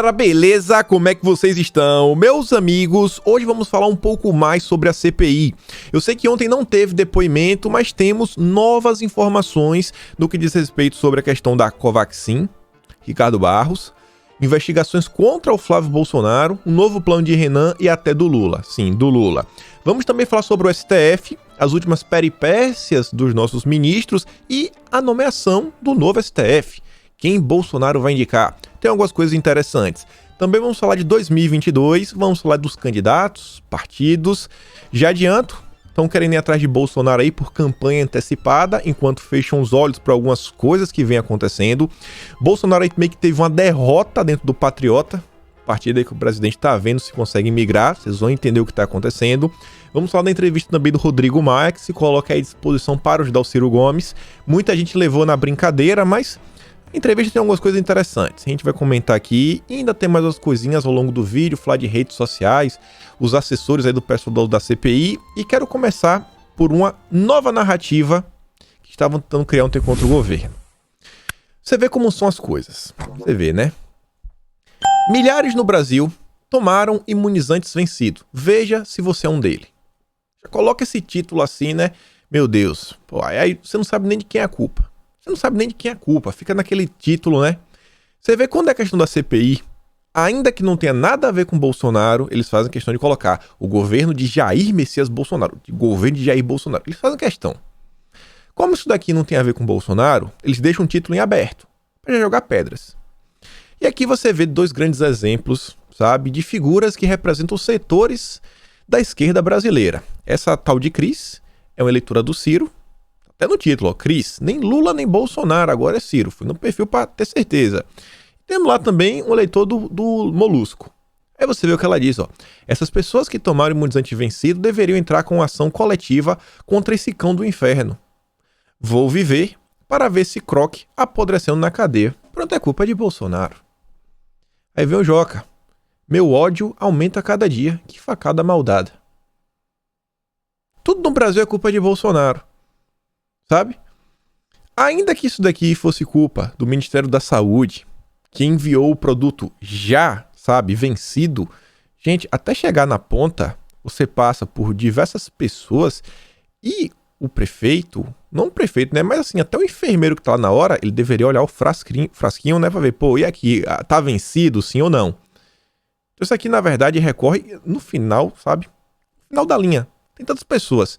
galera, beleza? Como é que vocês estão? Meus amigos, hoje vamos falar um pouco mais sobre a CPI. Eu sei que ontem não teve depoimento, mas temos novas informações no que diz respeito sobre a questão da Covaxin, Ricardo Barros, investigações contra o Flávio Bolsonaro, um novo plano de Renan e até do Lula. Sim, do Lula. Vamos também falar sobre o STF, as últimas peripécias dos nossos ministros e a nomeação do novo STF. Quem Bolsonaro vai indicar? Tem algumas coisas interessantes. Também vamos falar de 2022, vamos falar dos candidatos, partidos. Já adianto, estão querendo ir atrás de Bolsonaro aí por campanha antecipada, enquanto fecham os olhos para algumas coisas que vêm acontecendo. Bolsonaro aí meio que teve uma derrota dentro do Patriota, partido aí que o presidente está vendo se consegue migrar, vocês vão entender o que está acontecendo. Vamos falar da entrevista também do Rodrigo Maia, que se coloca à disposição para ajudar o Ciro Gomes. Muita gente levou na brincadeira, mas a entrevista tem algumas coisas interessantes. A gente vai comentar aqui e ainda tem mais umas coisinhas ao longo do vídeo, falar de redes sociais, os assessores aí do pessoal da CPI. E quero começar por uma nova narrativa que estavam tentando criar ontem contra o governo. Você vê como são as coisas. Você vê, né? Milhares no Brasil tomaram imunizantes vencidos. Veja se você é um deles. Já coloca esse título assim, né? Meu Deus. Pô, aí você não sabe nem de quem é a culpa. Você não sabe nem de quem é a culpa, fica naquele título, né? Você vê quando é questão da CPI, ainda que não tenha nada a ver com Bolsonaro, eles fazem questão de colocar o governo de Jair Messias Bolsonaro, o governo de Jair Bolsonaro. Eles fazem questão. Como isso daqui não tem a ver com Bolsonaro, eles deixam um título em aberto, para jogar pedras. E aqui você vê dois grandes exemplos, sabe, de figuras que representam os setores da esquerda brasileira. Essa tal de Cris é uma eleitora do Ciro, até no título, ó, Cris, nem Lula nem Bolsonaro, agora é Ciro. Fui no perfil para ter certeza. Temos lá também um eleitor do Molusco. Aí você vê o que ela diz, ó. Essas pessoas que tomaram imunizante vencido deveriam entrar com ação coletiva contra esse cão do inferno. Vou viver para ver esse croque apodrecendo na cadeia. Pronto, é culpa de Bolsonaro. Aí vem o Joca. Meu ódio aumenta a cada dia. Que facada maldada. Tudo no Brasil é culpa de Bolsonaro. Sabe? Ainda que isso daqui fosse culpa do Ministério da Saúde, que enviou o produto já, sabe, vencido, gente, até chegar na ponta, você passa por diversas pessoas e o prefeito, não o prefeito, né, mas assim, até o enfermeiro que tá lá na hora, ele deveria olhar o frasquinho, né, pra ver, pô, e aqui, tá vencido, sim ou não? Então isso aqui, na verdade, recorre no final, sabe, no final da linha. Tem tantas pessoas.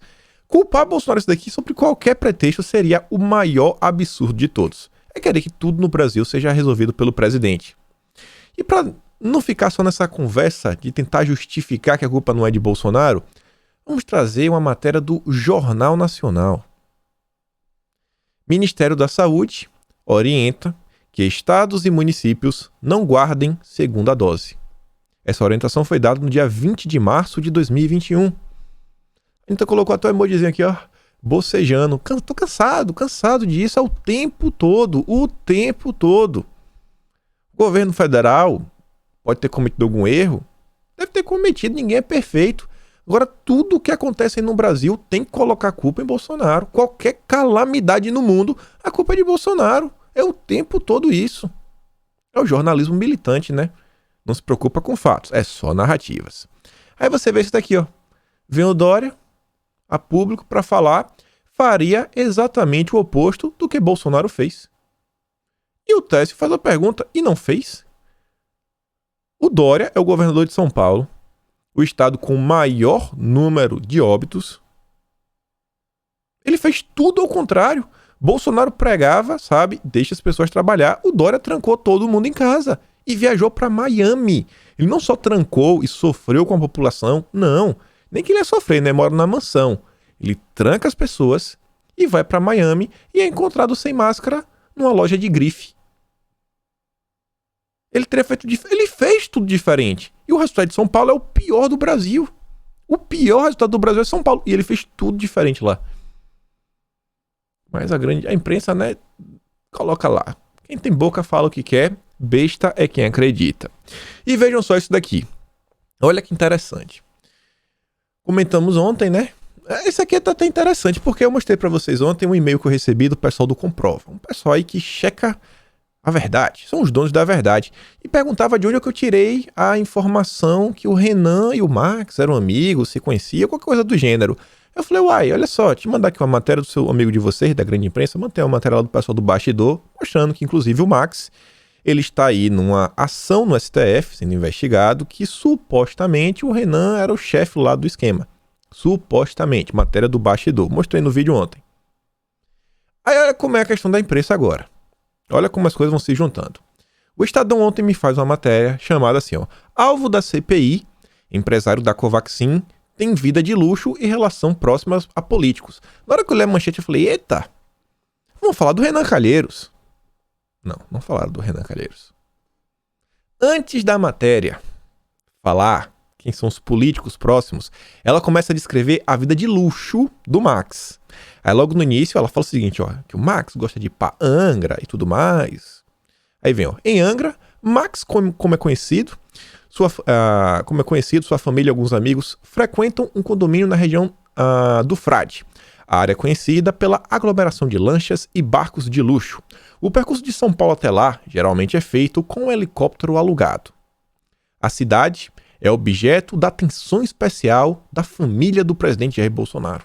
Culpar Bolsonaro isso daqui sobre qualquer pretexto seria o maior absurdo de todos. É querer que tudo no Brasil seja resolvido pelo presidente. E para não ficar só nessa conversa de tentar justificar que a culpa não é de Bolsonaro, vamos trazer uma matéria do Jornal Nacional. Ministério da Saúde orienta que estados e municípios não guardem segunda dose. Essa orientação foi dada no dia 20 de março de 2021. Então colocou até o emojizinho aqui, ó, bocejando. Tô cansado disso o tempo todo. O governo federal pode ter cometido algum erro, deve ter cometido, ninguém é perfeito. Agora, tudo que acontece aí no Brasil tem que colocar a culpa em Bolsonaro. Qualquer calamidade no mundo, a culpa é de Bolsonaro. É o tempo todo isso. É o jornalismo militante, né? Não se preocupa com fatos, é só narrativas. Aí você vê isso daqui, ó. Vem o Dória a público para falar, faria exatamente o oposto do que Bolsonaro fez. E o Técio faz a pergunta, e não fez? O Dória é o governador de São Paulo, o estado com o maior número de óbitos. Ele fez tudo ao contrário. Bolsonaro pregava, sabe, deixa as pessoas trabalhar. O Dória trancou todo mundo em casa e viajou para Miami. Ele não só trancou e sofreu com a população, não. Nem que ele ia sofrer, né? Mora na mansão. Ele tranca as pessoas e vai para Miami e é encontrado sem máscara numa loja de grife. Ele fez tudo diferente. E o resultado de São Paulo é o pior do Brasil. O pior resultado do Brasil é São Paulo. E ele fez tudo diferente lá. Mas a imprensa, né? Coloca lá. Quem tem boca fala o que quer. Besta é quem acredita. E vejam só isso daqui. Olha que interessante. Comentamos ontem, né? Esse aqui tá até interessante, porque eu mostrei pra vocês ontem um e-mail que eu recebi do pessoal do Comprova. Um pessoal aí que checa a verdade, são os donos da verdade. E perguntava de onde é que eu tirei a informação que o Renan e o Max eram amigos, se conheciam, qualquer coisa do gênero. Eu falei, uai, olha só, te mandar aqui uma matéria do seu amigo de vocês, da grande imprensa, mantém uma matéria lá do pessoal do bastidor, mostrando que inclusive o Max, ele está aí numa ação no STF, sendo investigado, que supostamente o Renan era o chefe lá do esquema. Supostamente, matéria do bastidor. Mostrei no vídeo ontem. Aí olha como é a questão da imprensa agora. Olha como as coisas vão se juntando. O Estadão ontem me faz uma matéria chamada assim, ó. Alvo da CPI, empresário da Covaxin, tem vida de luxo e relação próxima a políticos. Na hora que eu li a manchete, eu falei, eita, vamos falar do Renan Calheiros. Não falaram do Renan Calheiros. Antes da matéria falar quem são os políticos próximos, ela começa a descrever a vida de luxo do Max. Aí logo no início ela fala o seguinte, ó, que o Max gosta de ir pra Angra e tudo mais. Aí vem, ó, em Angra, Max, como é conhecido, sua família e alguns amigos frequentam um condomínio na região do Frade. A área é conhecida pela aglomeração de lanchas e barcos de luxo. O percurso de São Paulo até lá geralmente é feito com um helicóptero alugado. A cidade é objeto da atenção especial da família do presidente Jair Bolsonaro.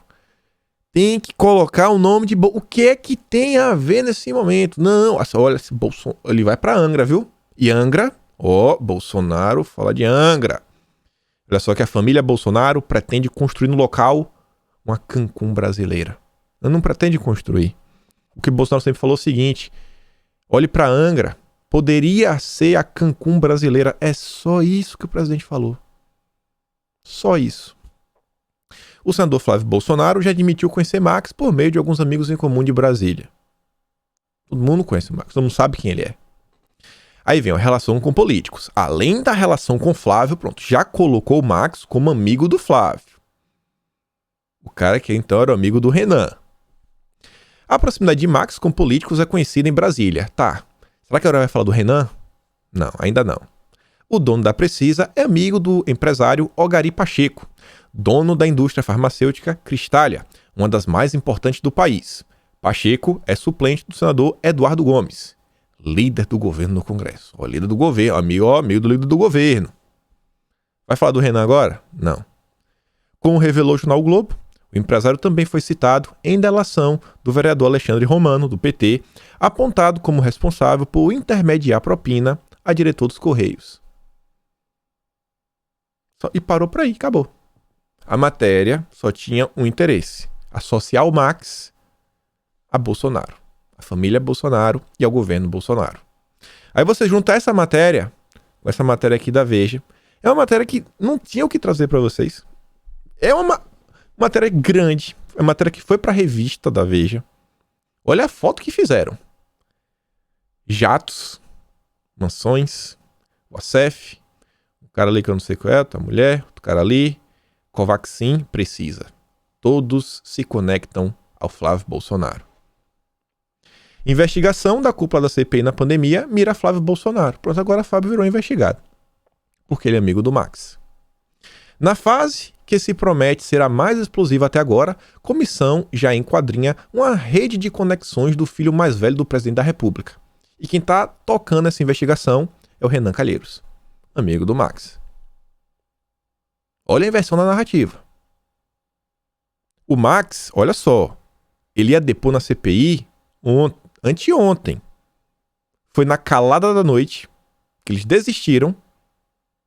Tem que colocar o nome de... O que é que tem a ver nesse momento? Não, olha, esse Bolsonaro, ele vai pra Angra, viu? E Angra, Bolsonaro fala de Angra. Olha só que a família Bolsonaro pretende construir no local uma Cancún brasileira. Não pretende construir. O que Bolsonaro sempre falou é o seguinte, olhe pra Angra, poderia ser a Cancún brasileira. É só isso que o presidente falou. Só isso. O senador Flávio Bolsonaro já admitiu conhecer Max por meio de alguns amigos em comum de Brasília. Todo mundo conhece o Max, todo mundo sabe quem ele é. Aí vem a relação com políticos. Além da relação com Flávio, pronto, já colocou o Max como amigo do Flávio. O cara que então era amigo do Renan. A proximidade de Max com políticos é conhecida em Brasília. Tá, será que agora vai falar do Renan? Não, ainda não. O dono da Precisa é amigo do empresário Ogari Pacheco, dono da indústria farmacêutica Cristália, uma das mais importantes do país. Pacheco é suplente do senador Eduardo Gomes, líder do governo no Congresso. Líder do governo, amigo do líder do governo. Vai falar do Renan agora? Não. Como revelou o jornal o Globo, o empresário também foi citado em delação do vereador Alexandre Romano, do PT, apontado como responsável por intermediar propina a diretor dos Correios. E parou por aí, acabou. A matéria só tinha um interesse: associar o Max a Bolsonaro, a família Bolsonaro e ao governo Bolsonaro. Aí você junta essa matéria com essa matéria aqui da Veja. É uma matéria que não tinha o que trazer para vocês. É uma matéria grande, é uma matéria que foi para a revista da Veja. Olha a foto que fizeram. Jatos, mansões, o ASEF, o cara ali que eu não sei qual é, a mulher, o cara ali, Covaxin, Precisa. Todos se conectam ao Flávio Bolsonaro. Investigação da cúpula da CPI na pandemia mira Flávio Bolsonaro. Pronto, agora Flávio virou investigado, porque ele é amigo do Max. Na fase que se promete ser a mais explosiva até agora, comissão já enquadrinha uma rede de conexões do filho mais velho do presidente da República. E quem está tocando essa investigação é o Renan Calheiros, amigo do Max. Olha a inversão na narrativa. O Max, olha só, ele ia depor na CPI anteontem. Foi na calada da noite que eles desistiram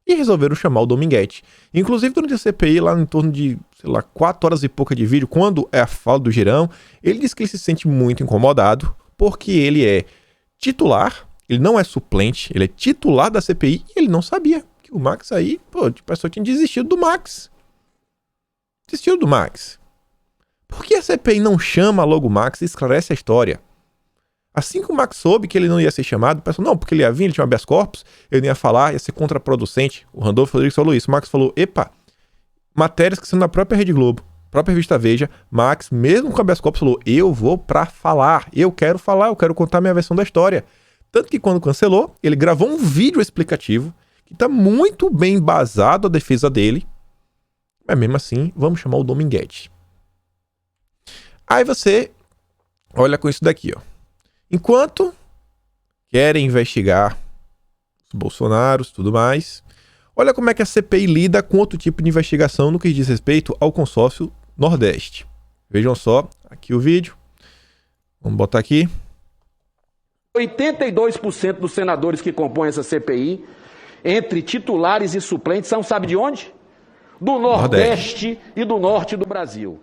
e resolveram chamar o Dominguete. Inclusive, durante a CPI, lá em torno de, 4 horas e pouca de vídeo, quando é a fala do Girão, ele diz que ele se sente muito incomodado, porque ele é titular, ele não é suplente, ele é titular da CPI, e ele não sabia que o Max aí, a pessoa tinha desistido do Max. Desistiu do Max. Por que a CPI não chama logo o Max e esclarece a história? Assim que o Max soube que ele não ia ser chamado, pensou, não, porque ele ia vir, ele tinha um habeas corpus, ele não ia falar, ia ser contraproducente. O Randolfo Rodrigues falou isso. O Max falou, epa, matérias que são na própria Rede Globo, própria revista Veja, Max, mesmo com habeas corpus, falou, eu vou pra falar, eu quero falar, eu quero contar minha versão da história. Tanto que quando cancelou, ele gravou um vídeo explicativo, que tá muito bem embasado a defesa dele, mas mesmo assim, vamos chamar o Dominguete. Aí você olha com isso daqui, ó. Enquanto querem investigar os Bolsonaros e tudo mais. Olha como é que a CPI lida com outro tipo de investigação no que diz respeito ao consórcio Nordeste. Vejam só aqui o vídeo. Vamos botar aqui. 82% dos senadores que compõem essa CPI, entre titulares e suplentes, são, sabe de onde? Do Nordeste e do Norte do Brasil.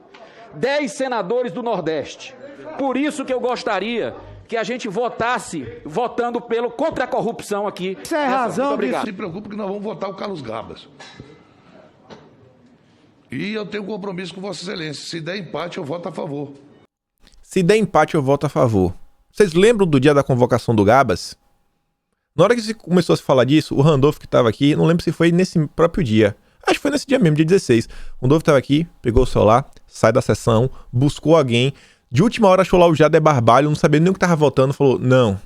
10 senadores do Nordeste. Por isso que eu gostaria que a gente votasse, votando contra a corrupção aqui. Isso é razão. Obrigado. Não se preocupe que nós vamos votar o Carlos Gabas. E eu tenho um compromisso com Vossa Excelência. Se der empate, eu voto a favor. Se der empate, eu voto a favor. Vocês lembram do dia da convocação do Gabas? Na hora que se começou a se falar disso, o Randolph que estava aqui, não lembro se foi nesse próprio dia. Acho que foi nesse dia mesmo, dia 16. O Randolph estava aqui, pegou o celular, sai da sessão, buscou alguém. De última hora achou lá o Jader Barbalho, não sabia nem o que estava votando, falou, não,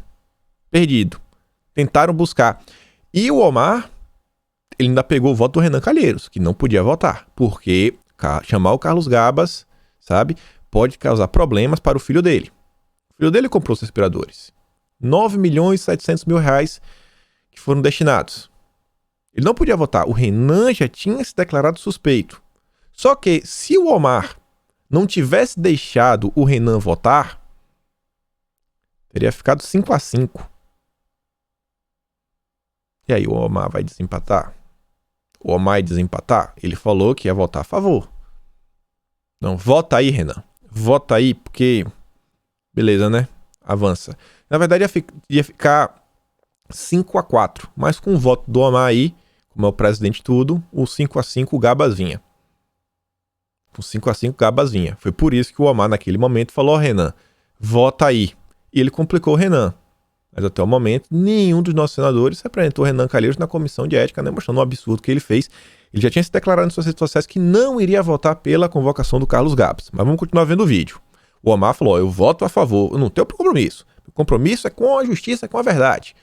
perdido. Tentaram buscar. E o Omar, ele ainda pegou o voto do Renan Calheiros, que não podia votar, porque chamar o Carlos Gabas, sabe, pode causar problemas para o filho dele. O filho dele comprou os respiradores. 9.700.000 reais que foram destinados. Ele não podia votar. O Renan já tinha se declarado suspeito. Só que se o Omar não tivesse deixado o Renan votar, teria ficado 5-5. E aí o Omar vai desempatar? O Omar vai desempatar? Ele falou que ia votar a favor. Não, vota aí, Renan. Vota aí, porque... Beleza, né? Avança. Na verdade, ia ficar 5-4. Mas com o voto do Omar aí, como é o presidente de tudo, o 5-5 o Gabas vinha. Com 5-5 o Gabas vinha. Foi por isso que o Omar, naquele momento, falou, Renan, vota aí. E ele complicou o Renan. Mas até o momento, nenhum dos nossos senadores representou o Renan Calheiros na comissão de ética, né, mostrando o absurdo que ele fez. Ele já tinha se declarado em suas redes sociais que não iria votar pela convocação do Carlos Gabas. Mas vamos continuar vendo o vídeo. O Omar falou, eu voto a favor, eu não tenho compromisso. O compromisso é com a justiça, é com a verdade.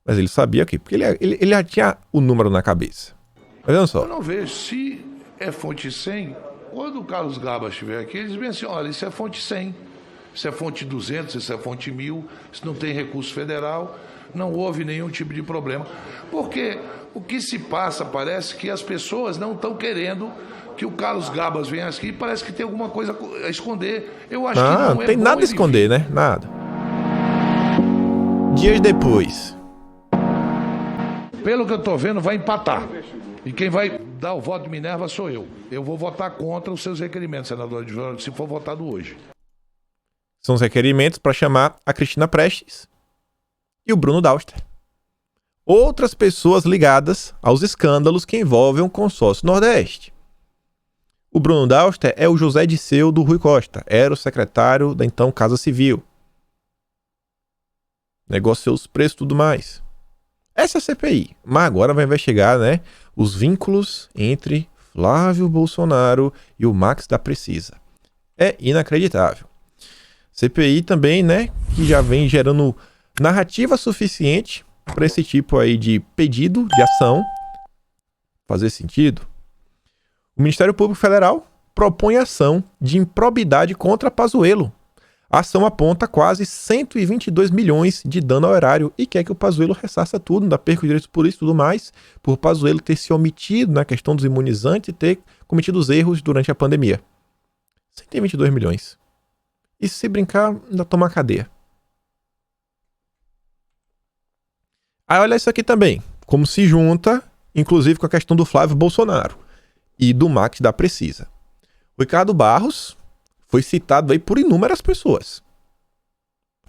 Mas ele sabia que, porque ele já tinha o número na cabeça. Tá vendo só? Eu não vejo se é fonte 100. Quando o Carlos Gabas estiver aqui, eles dizem assim, olha, isso é fonte 100, isso é fonte 200, isso é fonte 1000, isso não tem recurso federal, não houve nenhum tipo de problema. Porque o que se passa, parece que as pessoas não estão querendo que o Carlos Gabas venha aqui, parece que tem alguma coisa a esconder. Eu acho que não tem nada a esconder, né? Nada. Dias depois. Pelo que eu tô vendo, vai empatar. E quem vai dar o voto de Minerva sou eu. Eu vou votar contra os seus requerimentos, senador adjunto, se for votado hoje. São os requerimentos para chamar a Cristina Prestes e o Bruno Dauster. Outras pessoas ligadas aos escândalos que envolvem o consórcio Nordeste. O Bruno Dauster é o José Disseu do Rui Costa. Era o secretário da então Casa Civil. Negociou os preços e tudo mais. Essa é a CPI. Mas agora vai investigar, né, os vínculos entre Flávio Bolsonaro e o Max da Precisa. É inacreditável. CPI também, né, que já vem gerando narrativa suficiente para esse tipo aí de pedido de ação fazer sentido. O Ministério Público Federal propõe ação de improbidade contra Pazuello. A ação aponta quase 122 milhões de dano ao erário e quer que o Pazuello ressarça tudo, ainda perca os direitos políticos e tudo mais, por Pazuello ter se omitido na questão dos imunizantes e ter cometido os erros durante a pandemia. 122 milhões. E se brincar, ainda toma cadeia. Aí olha isso aqui também, como se junta, inclusive com a questão do Flávio Bolsonaro e do Max da Precisa. O Ricardo Barros foi citado aí por inúmeras pessoas.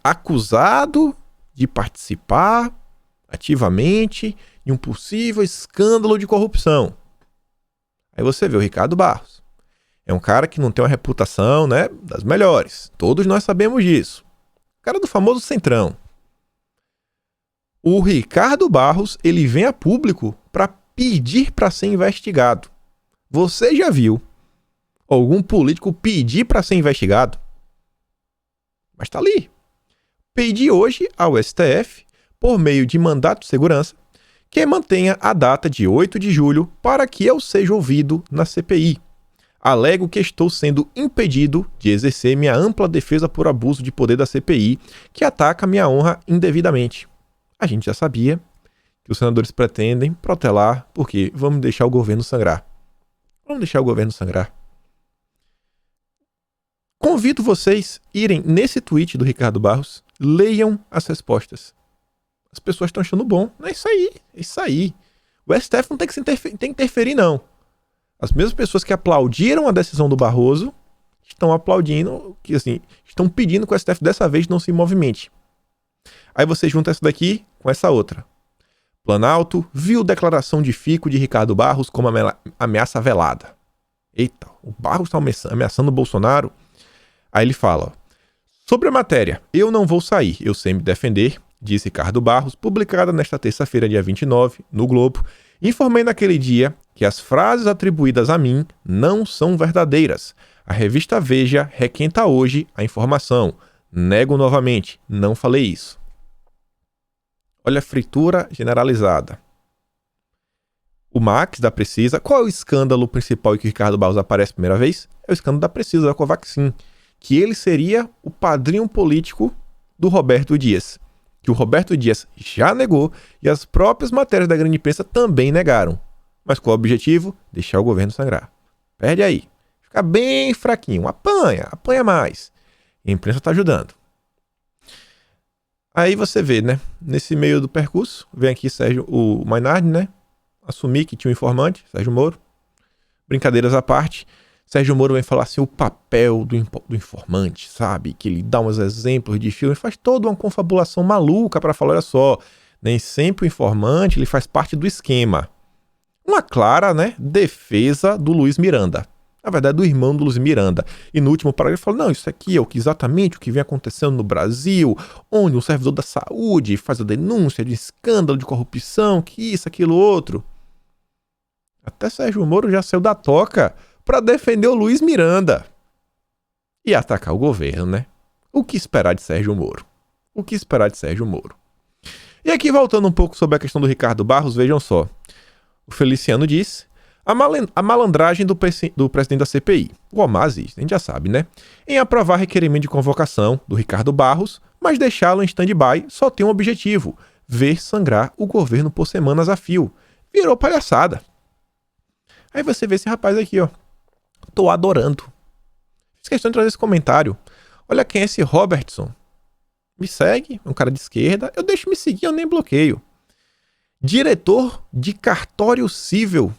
Acusado de participar ativamente em um possível escândalo de corrupção. Aí você vê o Ricardo Barros. É um cara que não tem uma reputação, né, das melhores. Todos nós sabemos disso. O cara do famoso Centrão. O Ricardo Barros, ele vem a público para pedir para ser investigado. Você já viu algum político pedir para ser investigado? Mas tá ali. Pedi hoje ao STF, por meio de mandato de segurança, que mantenha a data de 8 de julho para que eu seja ouvido na CPI. Alego que estou sendo impedido de exercer minha ampla defesa por abuso de poder da CPI, que ataca minha honra indevidamente. A gente já sabia que os senadores pretendem protelar, porque vamos deixar o governo sangrar. Vamos deixar o governo sangrar. Convido vocês a irem nesse tweet do Ricardo Barros, leiam as respostas. As pessoas estão achando bom. Não é isso aí, é isso aí. O STF não tem que interferir, não. As mesmas pessoas que aplaudiram a decisão do Barroso estão aplaudindo, que assim, estão pedindo que o STF dessa vez não se movimente. Aí você junta essa daqui com essa outra. Planalto viu declaração de Fico de Ricardo Barros como ameaça velada. Eita, o Barros está ameaçando o Bolsonaro. Aí ele fala, ó, sobre a matéria, eu não vou sair, eu sei me defender, disse Ricardo Barros, publicada nesta terça-feira, dia 29, no Globo. Informei naquele dia que as frases atribuídas a mim não são verdadeiras. A revista Veja requenta hoje a informação. Nego novamente, não falei isso. Olha a fritura generalizada. O Max da Precisa, qual é o escândalo principal em que o Ricardo Barros aparece a primeira vez? É o escândalo da Precisa, da Covaxin, que ele seria o padrinho político do Roberto Dias, que o Roberto Dias já negou e as próprias matérias da grande imprensa também negaram. Mas qual é o objetivo? Deixar o governo sangrar. Perde aí. Fica bem fraquinho. Apanha mais. E a imprensa está ajudando. Aí você vê, né? Nesse meio do percurso, vem aqui o Mainardi, né? Assumir que tinha um informante, Sérgio Moro. Brincadeiras à parte, Sérgio Moro vem falar assim, o papel do informante, sabe? Que ele dá uns exemplos de filmes, faz toda uma confabulação maluca para falar, olha só, nem sempre o informante ele faz parte do esquema. Uma clara, né, defesa do Luiz Miranda. Na verdade, do irmão do Luiz Miranda. E no último parágrafo ele fala, não, isso aqui é exatamente o que vem acontecendo no Brasil, onde um servidor da saúde faz a denúncia de escândalo de corrupção, que isso, aquilo, outro. Até Sérgio Moro já saiu da toca para defender o Luiz Miranda e atacar o governo, né? O que esperar de Sérgio Moro? O que esperar de Sérgio Moro? E aqui, voltando um pouco sobre a questão do Ricardo Barros, vejam só. O Feliciano disse a malandragem do presidente da CPI. O Omar Aziz, a gente já sabe, né? Em aprovar requerimento de convocação do Ricardo Barros, mas deixá-lo em stand-by só tem um objetivo, ver sangrar o governo por semanas a fio. Virou palhaçada. Aí você vê esse rapaz aqui, ó. Tô adorando. Fiz questão de trazer esse comentário. Olha quem é esse Robertson. Me segue, é um cara de esquerda. Eu deixo me seguir, eu nem bloqueio. Diretor de Cartório Civil,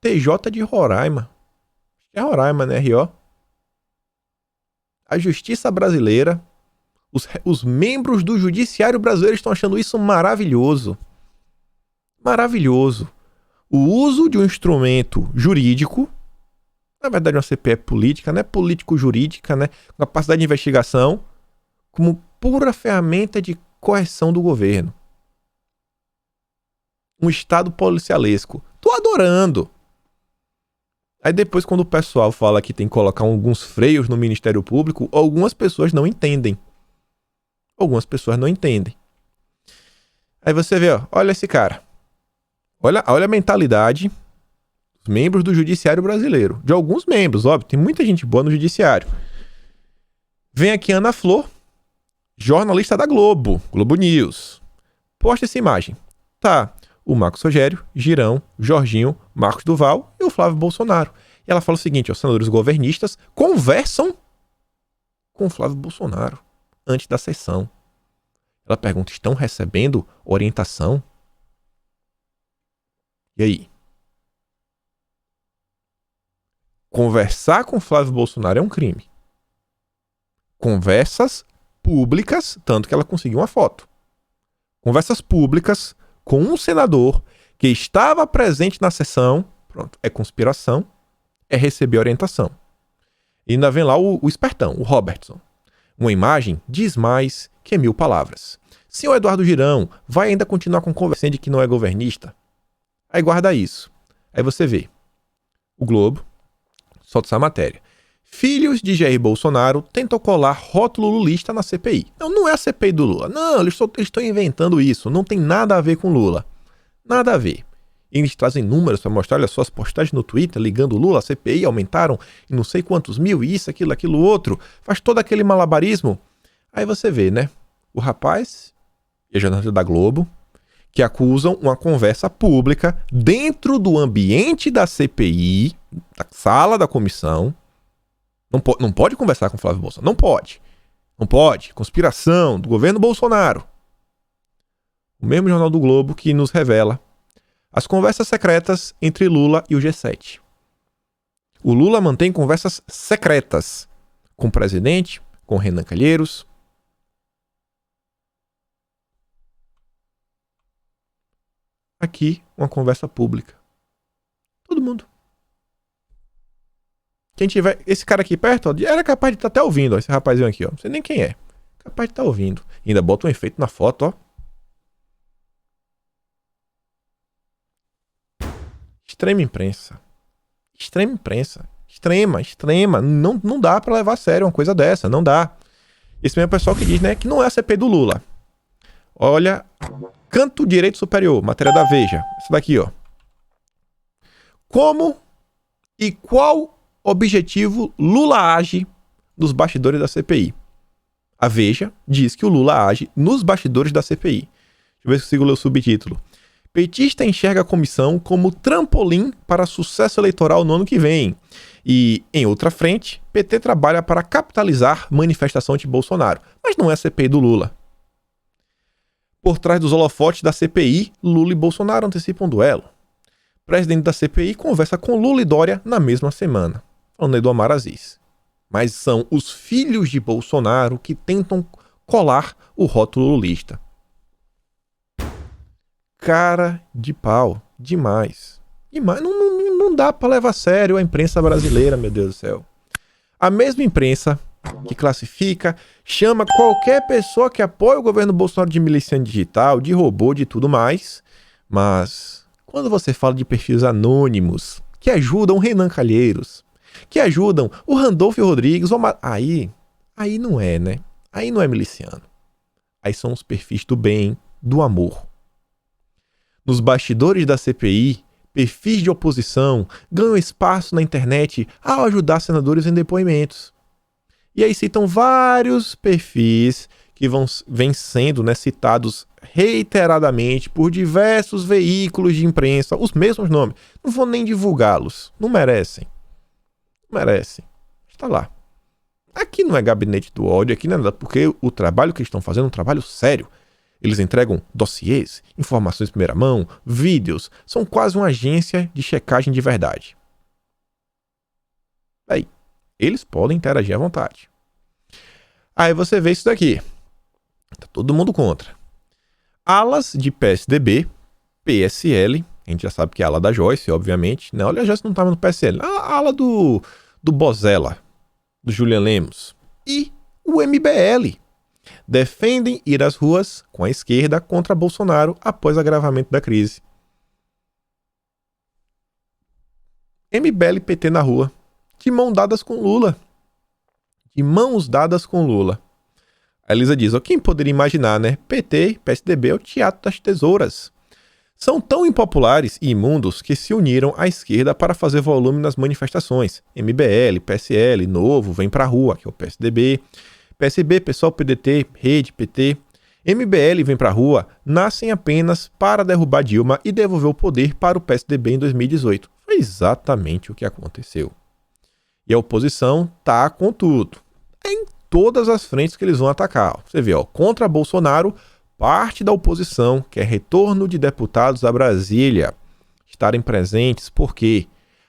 TJ de Roraima. É Roraima, né, RO? A Justiça Brasileira, os membros do Judiciário Brasileiro estão achando isso maravilhoso. Maravilhoso. O uso de um instrumento jurídico, na verdade uma CPI é política, né? Político-jurídica, né? Capacidade de investigação, como pura ferramenta de coerção do governo. Um estado policialesco. Tô adorando. Aí depois, quando o pessoal fala que tem que colocar alguns freios no Ministério Público, algumas pessoas não entendem. Algumas pessoas não entendem. Aí você vê, ó, olha esse cara. Olha a mentalidade dos membros do Judiciário Brasileiro. De alguns membros, óbvio. Tem muita gente boa no Judiciário. Vem aqui Ana Flor, jornalista da Globo News. Posta essa imagem. Tá o Marcos Rogério, Girão, Jorginho, Marcos Duval e o Flávio Bolsonaro. E ela fala o seguinte, os senadores governistas conversam com o Flávio Bolsonaro antes da sessão. Ela pergunta, estão recebendo orientação? E aí? Conversar com Flávio Bolsonaro é um crime. Conversas públicas, tanto que ela conseguiu uma foto. Conversas públicas com um senador que estava presente na sessão, pronto, é conspiração, é receber orientação. E ainda vem lá o espertão, o Robertson. Uma imagem diz mais que 1000 palavras. Senhor Eduardo Girão vai ainda continuar com conversa de que não é governista? Aí guarda isso. Aí você vê. O Globo solta essa matéria. Filhos de Jair Bolsonaro tentam colar rótulo lulista na CPI. Não é a CPI do Lula. Não, eles estão inventando isso. Não tem nada a ver com Lula. Nada a ver. Eles trazem números para mostrar, olha só, as postagens no Twitter ligando Lula à CPI aumentaram em não sei quantos mil, isso, aquilo, outro. Faz todo aquele malabarismo. Aí você vê, né? O rapaz, e a jornalista da Globo, que acusam uma conversa pública dentro do ambiente da CPI, da sala da comissão. Não pode conversar com Flávio Bolsonaro. Não pode. Não pode. Conspiração do governo Bolsonaro. O mesmo Jornal do Globo que nos revela as conversas secretas entre Lula e o G7. O Lula mantém conversas secretas com o presidente, com Renan Calheiros. Aqui, uma conversa pública. Todo mundo. Quem tiver... Esse cara aqui perto, ó, era capaz de estar até ouvindo, ó, esse rapazinho aqui, ó. Não sei nem quem é. Capaz de estar ouvindo. E ainda bota um efeito na foto, ó. Extrema imprensa. Extrema imprensa. Extrema. Não dá pra levar a sério uma coisa dessa. Não dá. Esse mesmo pessoal que diz, né, que não é a CPI do Lula. Olha, Canto Direito Superior, matéria da Veja. Isso daqui, ó. Como e qual objetivo Lula age nos bastidores da CPI? A Veja diz que o Lula age nos bastidores da CPI. Deixa eu ver se eu consigo ler o subtítulo. Petista enxerga a comissão como trampolim para sucesso eleitoral no ano que vem. E, em outra frente, PT trabalha para capitalizar manifestação de Bolsonaro. Mas não é a CPI do Lula. Por trás dos holofotes da CPI, Lula e Bolsonaro antecipam um duelo. O presidente da CPI conversa com Lula e Dória na mesma semana. Falando aí do Omar Aziz. Mas são os filhos de Bolsonaro que tentam colar o rótulo lulista. Cara de pau. Demais. Não dá pra levar a sério a imprensa brasileira, meu Deus do céu. A mesma imprensa que classifica, chama qualquer pessoa que apoia o governo Bolsonaro de miliciano digital, de robô, de tudo mais. Mas quando você fala de perfis anônimos que ajudam o Renan Calheiros, que ajudam o Randolfo Rodrigues, aí não é, né? Aí não é miliciano. Aí são os perfis do bem, do amor. Nos bastidores da CPI, perfis de oposição ganham espaço na internet ao ajudar senadores em depoimentos. E aí citam vários perfis que vêm sendo, né, citados reiteradamente por diversos veículos de imprensa, os mesmos nomes. Não vou nem divulgá-los. Não merecem. Não merecem. Está lá. Aqui não é gabinete do ódio, aqui não é nada, porque o trabalho que eles estão fazendo é um trabalho sério. Eles entregam dossiês, informações de primeira mão, vídeos. São quase uma agência de checagem de verdade. Aí, eles podem interagir à vontade. Aí você vê isso daqui. Tá todo mundo contra. Alas de PSDB, PSL, a gente já sabe que é a ala da Joyce, obviamente. Não, olha, a Joyce não estava no PSL. A ala do Bozella, do Julian Lemos. E o MBL. Defendem ir às ruas com a esquerda contra Bolsonaro após agravamento da crise. MBL e PT na rua, de mãos dadas com Lula. De mãos dadas com Lula. A Elisa diz, quem poderia imaginar, né? PT e PSDB é o teatro das tesouras. São tão impopulares e imundos que se uniram à esquerda para fazer volume nas manifestações. MBL, PSL, Novo, vem pra rua, que é o PSDB. PSB, PSOL, PDT, Rede, PT, MBL vem pra rua, nascem apenas para derrubar Dilma e devolver o poder para o PSDB em 2018. Foi exatamente o que aconteceu. E a oposição tá com tudo. É em todas as frentes que eles vão atacar. Você vê, contra Bolsonaro, parte da oposição quer retorno de deputados a Brasília, estarem presentes, porque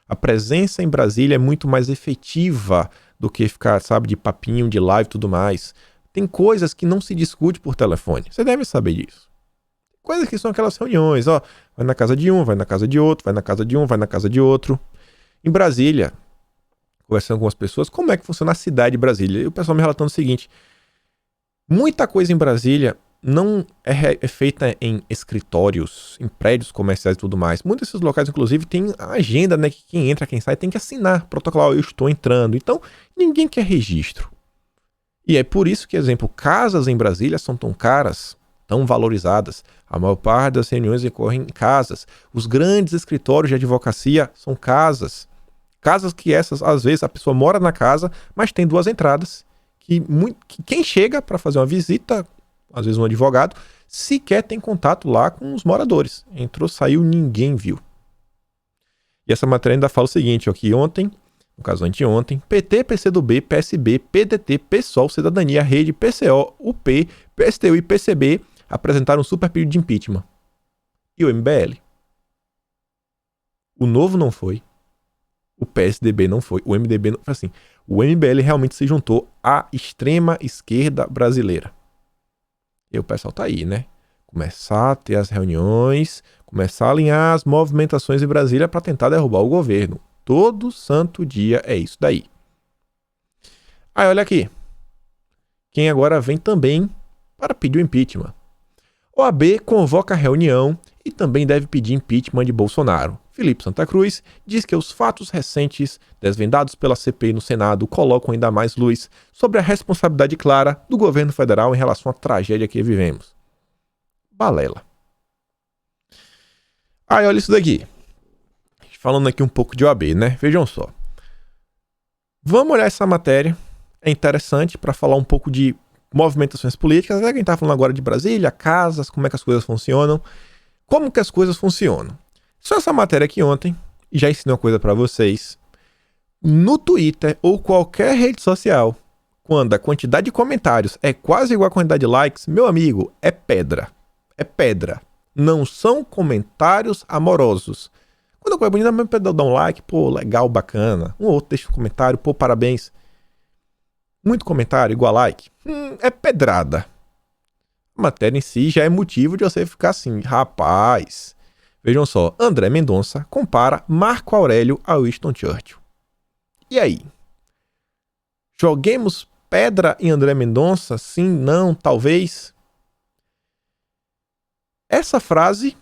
a presença em Brasília é muito mais efetiva do que ficar, sabe, de papinho, de live e tudo mais. Tem coisas que não se discute por telefone. Você deve saber disso. Coisas que são aquelas reuniões, vai na casa de um, vai na casa de outro, vai na casa de um, vai na casa de outro. Em Brasília, conversando com as pessoas, como é que funciona a cidade de Brasília? E o pessoal me relatando o seguinte, muita coisa em Brasília não é feita em escritórios, em prédios comerciais e tudo mais. Muitos desses locais, inclusive, tem a agenda, né? Que quem entra, quem sai, tem que assinar. Protocolar, eu estou entrando. Então, ninguém quer registro. E é por isso que, exemplo, casas em Brasília são tão caras, tão valorizadas. A maior parte das reuniões ocorrem em casas. Os grandes escritórios de advocacia são casas. Casas que essas, às vezes, a pessoa mora na casa, mas tem duas entradas. Que quem chega para fazer uma visita, às vezes um advogado, sequer tem contato lá com os moradores. Entrou, saiu, ninguém viu. E essa matéria ainda fala o seguinte, ó, que ontem, no caso anteontem, PT, PCdoB, PSB, PDT, PSOL, Cidadania, Rede, PCO, UP, PSTU e PCB apresentaram um super pedido de impeachment. E o MBL? O Novo não foi. O PSDB não foi. O MDB não foi. Assim, o MBL realmente se juntou à extrema esquerda brasileira. E o pessoal tá aí, né? Começar a ter as reuniões, começar a alinhar as movimentações em Brasília para tentar derrubar o governo. Todo santo dia é isso daí. Aí, olha aqui. Quem agora vem também para pedir o impeachment. OAB convoca a reunião e também deve pedir impeachment de Bolsonaro. Felipe Santa Cruz diz que os fatos recentes desvendados pela CPI no Senado colocam ainda mais luz sobre a responsabilidade clara do governo federal em relação à tragédia que vivemos. Balela. Aí, olha isso daqui. Falando aqui um pouco de OAB, né? Vejam só. Vamos olhar essa matéria. É interessante para falar um pouco de movimentações políticas. Até quem está falando agora de Brasília, casas, como é que as coisas funcionam. Como que as coisas funcionam? Só essa matéria aqui ontem, e já ensinei uma coisa para vocês. No Twitter ou qualquer rede social, quando a quantidade de comentários é quase igual à quantidade de likes, meu amigo, é pedra. É pedra. Não são comentários amorosos. Quando a coisa é bonita, dá um like, pô, legal, bacana. Um outro deixa um comentário, pô, parabéns. Muito comentário igual like. É pedrada. A matéria em si já é motivo de você ficar assim, rapaz. Vejam só, André Mendonça compara Marco Aurélio a Winston Churchill. E aí? Joguemos pedra em André Mendonça? Sim, não, talvez? Essa frase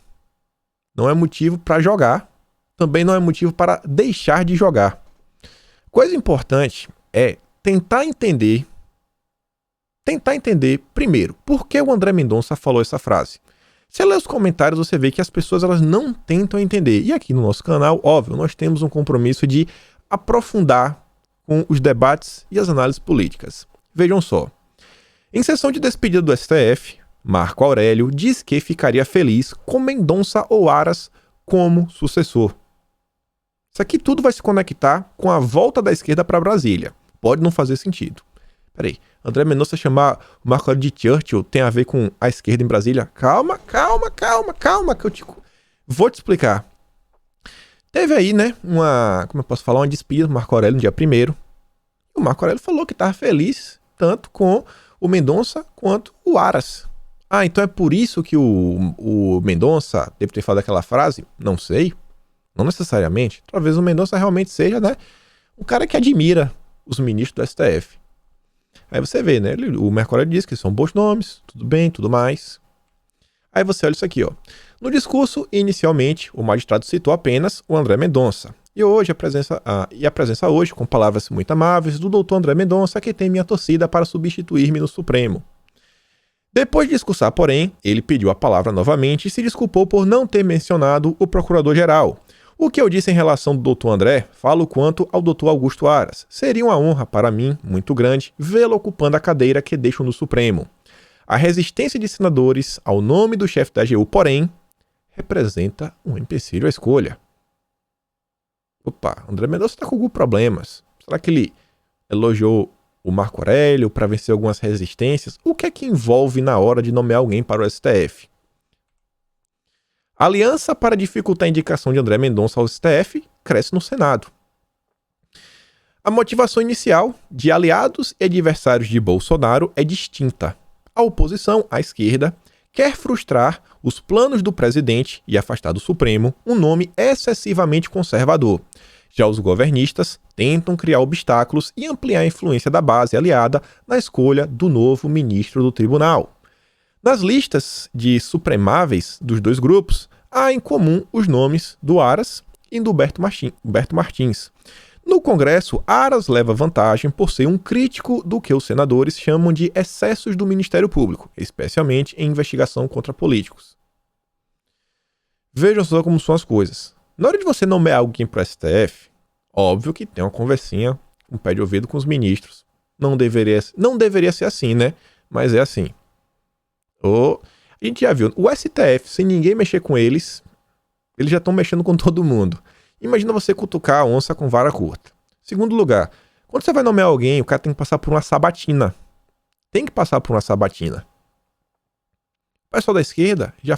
não é motivo para jogar, também não é motivo para deixar de jogar. Coisa importante é tentar entender primeiro por que o André Mendonça falou essa frase. Você lê os comentários, você vê que as pessoas elas não tentam entender. E aqui no nosso canal, óbvio, nós temos um compromisso de aprofundar com os debates e as análises políticas. Vejam só. Em sessão de despedida do STF, Marco Aurélio diz que ficaria feliz com Mendonça ou Aras como sucessor. Isso aqui tudo vai se conectar com a volta da esquerda para Brasília. Pode não fazer sentido. Peraí, André Mendonça chamar o Marco Aurélio de Churchill tem a ver com a esquerda em Brasília? Calma, que eu vou te explicar. Teve aí, né, uma despedida do Marco Aurélio no dia 1º. O Marco Aurélio falou que estava feliz tanto com o Mendonça quanto o Aras. Ah, então é por isso que o Mendonça deve ter falado aquela frase? Não sei. Não necessariamente. Talvez o Mendonça realmente seja, né, um cara que admira os ministros do STF. Aí você vê, né? O Marco Aurélio diz que são bons nomes, tudo bem, tudo mais. Aí você olha isso aqui, ó. No discurso, inicialmente, o magistrado citou apenas o André Mendonça. E hoje a presença hoje, com palavras muito amáveis, do doutor André Mendonça, que tem minha torcida para substituir-me no Supremo. Depois de discursar, porém, ele pediu a palavra novamente e se desculpou por não ter mencionado o procurador-geral. O que eu disse em relação do Dr. André, falo quanto ao Dr. Augusto Aras. Seria uma honra para mim, muito grande, vê-lo ocupando a cadeira que deixo no Supremo. A resistência de senadores ao nome do chefe da AGU, porém, representa um empecilho à escolha. Opa, André Mendonça está com alguns problemas. Será que ele elogiou o Marco Aurélio para vencer algumas resistências? O que é que envolve na hora de nomear alguém para o STF? A aliança para dificultar a indicação de André Mendonça ao STF cresce no Senado. A motivação inicial de aliados e adversários de Bolsonaro é distinta. A oposição, à esquerda, quer frustrar os planos do presidente e afastar do Supremo um nome excessivamente conservador. Já os governistas tentam criar obstáculos e ampliar a influência da base aliada na escolha do novo ministro do tribunal. Nas listas de supremáveis dos dois grupos, há em comum os nomes do Aras e do Humberto Martins. No Congresso, Aras leva vantagem por ser um crítico do que os senadores chamam de excessos do Ministério Público, especialmente em investigação contra políticos. Vejam só como são as coisas. Na hora de você nomear alguém para o STF, óbvio que tem uma conversinha, um pé de ouvido com os ministros. Não deveria ser assim, né? Mas é assim. A gente já viu, o STF, sem ninguém mexer com eles já estão mexendo com todo mundo. Imagina você cutucar a onça com vara curta. Segundo lugar, quando você vai nomear alguém, o cara tem que passar por uma sabatina. Tem que passar por uma sabatina. O pessoal da esquerda já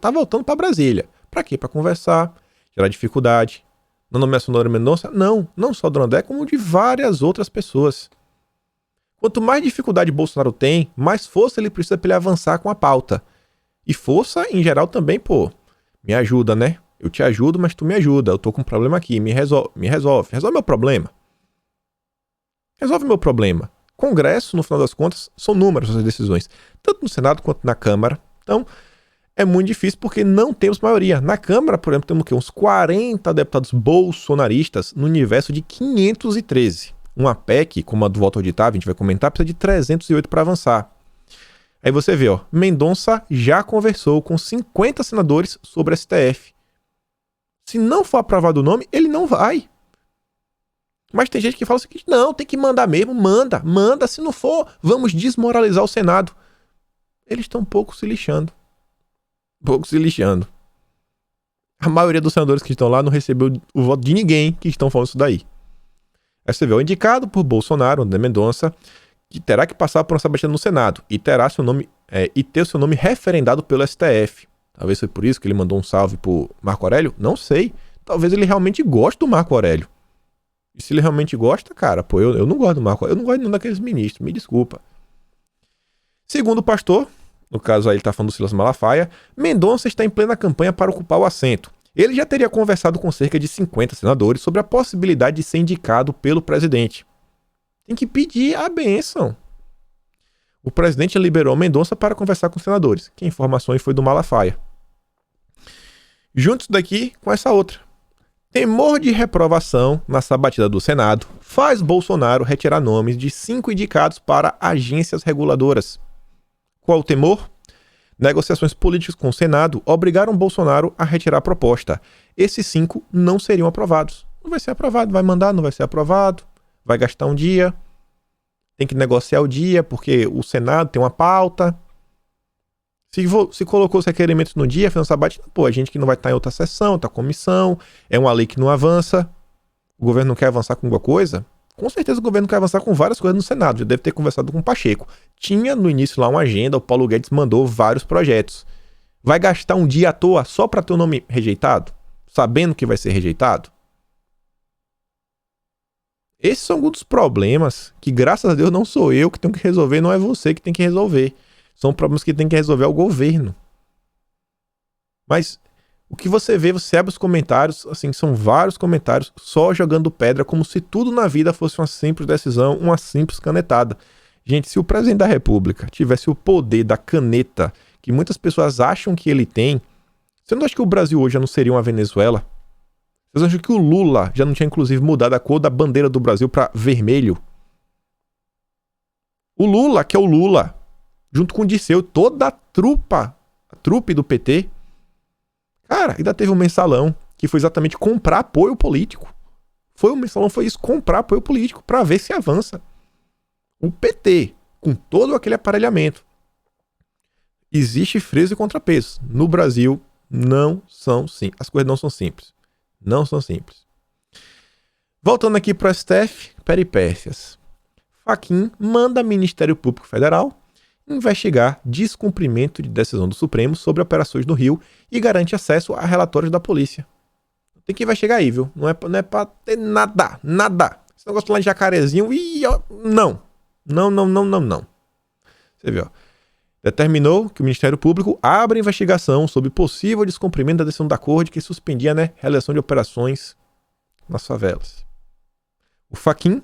tá voltando para Brasília. Para quê? Para conversar, gerar dificuldade. Na nomeação do André Mendonça, não só do André, como de várias outras pessoas. Quanto mais dificuldade Bolsonaro tem, mais força ele precisa para ele avançar com a pauta. E força, em geral, também, me ajuda, né? Eu te ajudo, mas tu me ajuda. Eu tô com um problema aqui, me resolve. Resolve meu problema. Resolve meu problema. Congresso, no final das contas, são números as decisões. Tanto no Senado quanto na Câmara. Então, é muito difícil porque não temos maioria. Na Câmara, por exemplo, temos o quê? Uns 40 deputados bolsonaristas no universo de 513. Uma PEC, como a do voto auditável, a gente vai comentar, precisa de 308 para avançar. Aí você vê, Mendonça já conversou com 50 senadores sobre STF. Se não for aprovado o nome, ele não vai. Mas tem gente que fala o seguinte, não, tem que mandar mesmo, manda, se não for, vamos desmoralizar o Senado. Eles estão pouco se lixando. A maioria dos senadores que estão lá não recebeu o voto de ninguém que estão falando isso daí. Aí você vê, o indicado por Bolsonaro, André Mendonça, que terá que passar por uma sabatina no Senado e terá ter seu nome referendado pelo STF. Talvez foi por isso que ele mandou um salve pro Marco Aurélio? Não sei. Talvez ele realmente goste do Marco Aurélio. E se ele realmente gosta, cara, eu não gosto do Marco Aurélio. Eu não gosto de nenhum daqueles ministros, me desculpa. Segundo o pastor, no caso aí ele tá falando do Silas Malafaia, Mendonça está em plena campanha para ocupar o assento. Ele já teria conversado com cerca de 50 senadores sobre a possibilidade de ser indicado pelo presidente. Tem que pedir a bênção. O presidente liberou Mendonça para conversar com os senadores, que a informação foi do Malafaia. Juntos daqui com essa outra. Temor de reprovação na sabatina do Senado faz Bolsonaro retirar nomes de 5 indicados para agências reguladoras. Qual o temor? Negociações políticas com o Senado obrigaram Bolsonaro a retirar a proposta. Esses 5 não seriam aprovados. Não vai ser aprovado, vai mandar, não vai ser aprovado. Vai gastar um dia, tem que negociar o dia, porque o Senado tem uma pauta. Se colocou os requerimentos no dia, fez uma sabatina, a gente que não vai estar em outra sessão, outra comissão, é uma lei que não avança, o governo não quer avançar com alguma coisa? Com certeza o governo quer avançar com várias coisas no Senado, já deve ter conversado com o Pacheco. Tinha no início lá uma agenda, o Paulo Guedes mandou vários projetos. Vai gastar um dia à toa só para ter o nome rejeitado? Sabendo que vai ser rejeitado? Esses são alguns dos problemas que, graças a Deus, não sou eu que tenho que resolver, não é você que tem que resolver. São problemas que tem que resolver o governo. Mas o que você vê, você abre os comentários, assim, são vários comentários só jogando pedra, como se tudo na vida fosse uma simples decisão, uma simples canetada. Gente, se o presidente da República tivesse o poder da caneta que muitas pessoas acham que ele tem, você não acha que o Brasil hoje já não seria uma Venezuela? Vocês acham que o Lula já não tinha, inclusive, mudado a cor da bandeira do Brasil para vermelho? O Lula, que é o Lula, junto com o Disseu, toda a trupe do PT, cara, ainda teve um mensalão que foi exatamente comprar apoio político. O mensalão foi isso, comprar apoio político para ver se avança. O PT, com todo aquele aparelhamento. Existe freio e contrapeso. No Brasil, as coisas não são simples. Não são simples. Voltando aqui para o STF, peripécias. Fachin manda Ministério Público Federal investigar descumprimento de decisão do Supremo sobre operações no Rio e garante acesso a relatórios da polícia. Tem que investigar aí, viu? Não é pra ter nada. Esse negócio lá de Jacarezinho, não. Você viu, determinou que o Ministério Público abra investigação sobre possível descumprimento da decisão da Corte que suspendia, realização de operações nas favelas. O Fachin,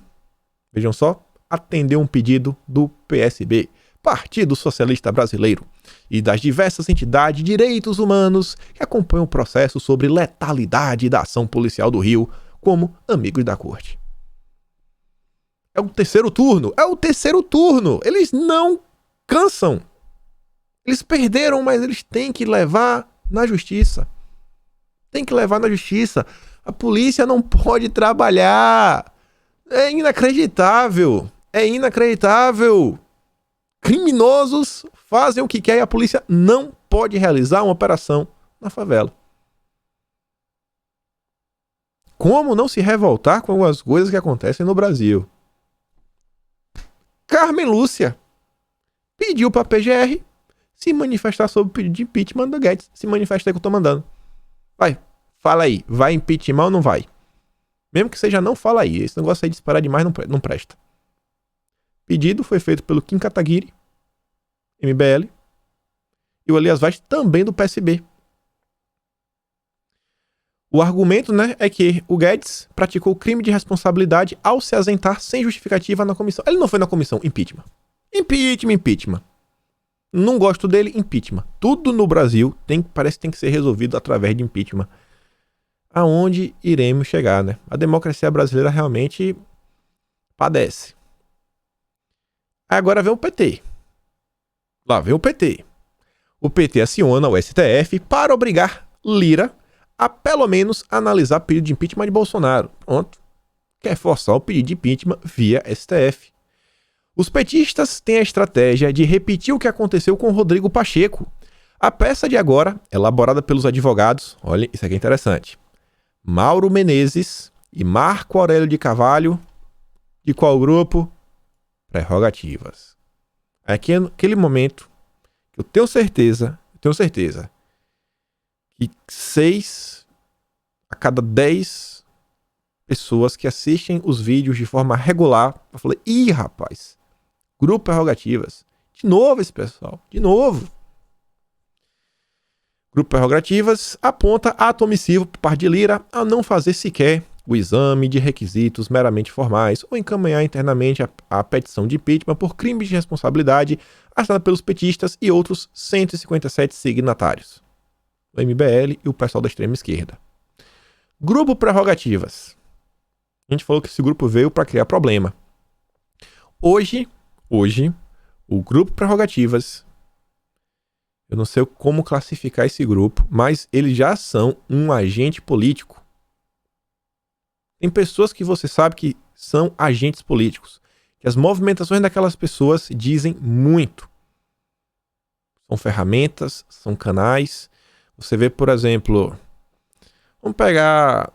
vejam só, atendeu um pedido do PSB, Partido Socialista Brasileiro, e das diversas entidades de direitos humanos que acompanham o processo sobre letalidade da ação policial do Rio como amigos da Corte. É o terceiro turno! Eles não cansam! Eles perderam, mas eles têm que levar na justiça. A polícia não pode trabalhar. É inacreditável. Criminosos fazem o que quer e a polícia não pode realizar uma operação na favela. Como não se revoltar com algumas coisas que acontecem no Brasil? Carmen Lúcia pediu para a PGR se manifestar sobre o pedido de impeachment do Guedes. Se manifesta aí que eu tô mandando. Vai, fala aí. Vai impeachment ou não vai? Mesmo que seja não, fala aí. Esse negócio aí de esperar demais não presta. Pedido foi feito pelo Kim Kataguiri, MBL, e o Elias Vaz também do PSB. O argumento, né, é que o Guedes praticou crime de responsabilidade ao se ausentar sem justificativa na comissão. Ele não foi na comissão. Impeachment. Impeachment. Não gosto dele. Impeachment. Tudo no Brasil parece que tem que ser resolvido através de impeachment. Aonde iremos chegar, né? A democracia brasileira realmente padece. Agora vem o PT. Lá vem o PT. O PT aciona o STF para obrigar Lira a pelo menos analisar pedido de impeachment de Bolsonaro. Pronto. Quer forçar o pedido de impeachment via STF. Os petistas têm a estratégia de repetir o que aconteceu com Rodrigo Pacheco. A peça de agora, elaborada pelos advogados, olha, isso aqui é interessante. Mauro Menezes e Marco Aurélio de Carvalho, de qual grupo? Prerrogativas. É aquele momento que eu tenho certeza que 6 a cada 10 pessoas que assistem os vídeos de forma regular, eu falei, ih, rapaz, grupo Prerrogativas. De novo esse pessoal, de novo. Grupo Prerrogativas aponta ato omissivo por parte de Lira a não fazer sequer o exame de requisitos meramente formais ou encaminhar internamente a petição de impeachment por crimes de responsabilidade assinada pelos petistas e outros 157 signatários. O MBL e o pessoal da extrema esquerda. Grupo Prerrogativas. A gente falou que esse grupo veio para criar problema. Hoje, o Grupo Prerrogativas, eu não sei como classificar esse grupo, mas eles já são um agente político. Tem pessoas que você sabe que são agentes políticos, que as movimentações daquelas pessoas dizem muito. São ferramentas, são canais. Você vê, por exemplo, vamos pegar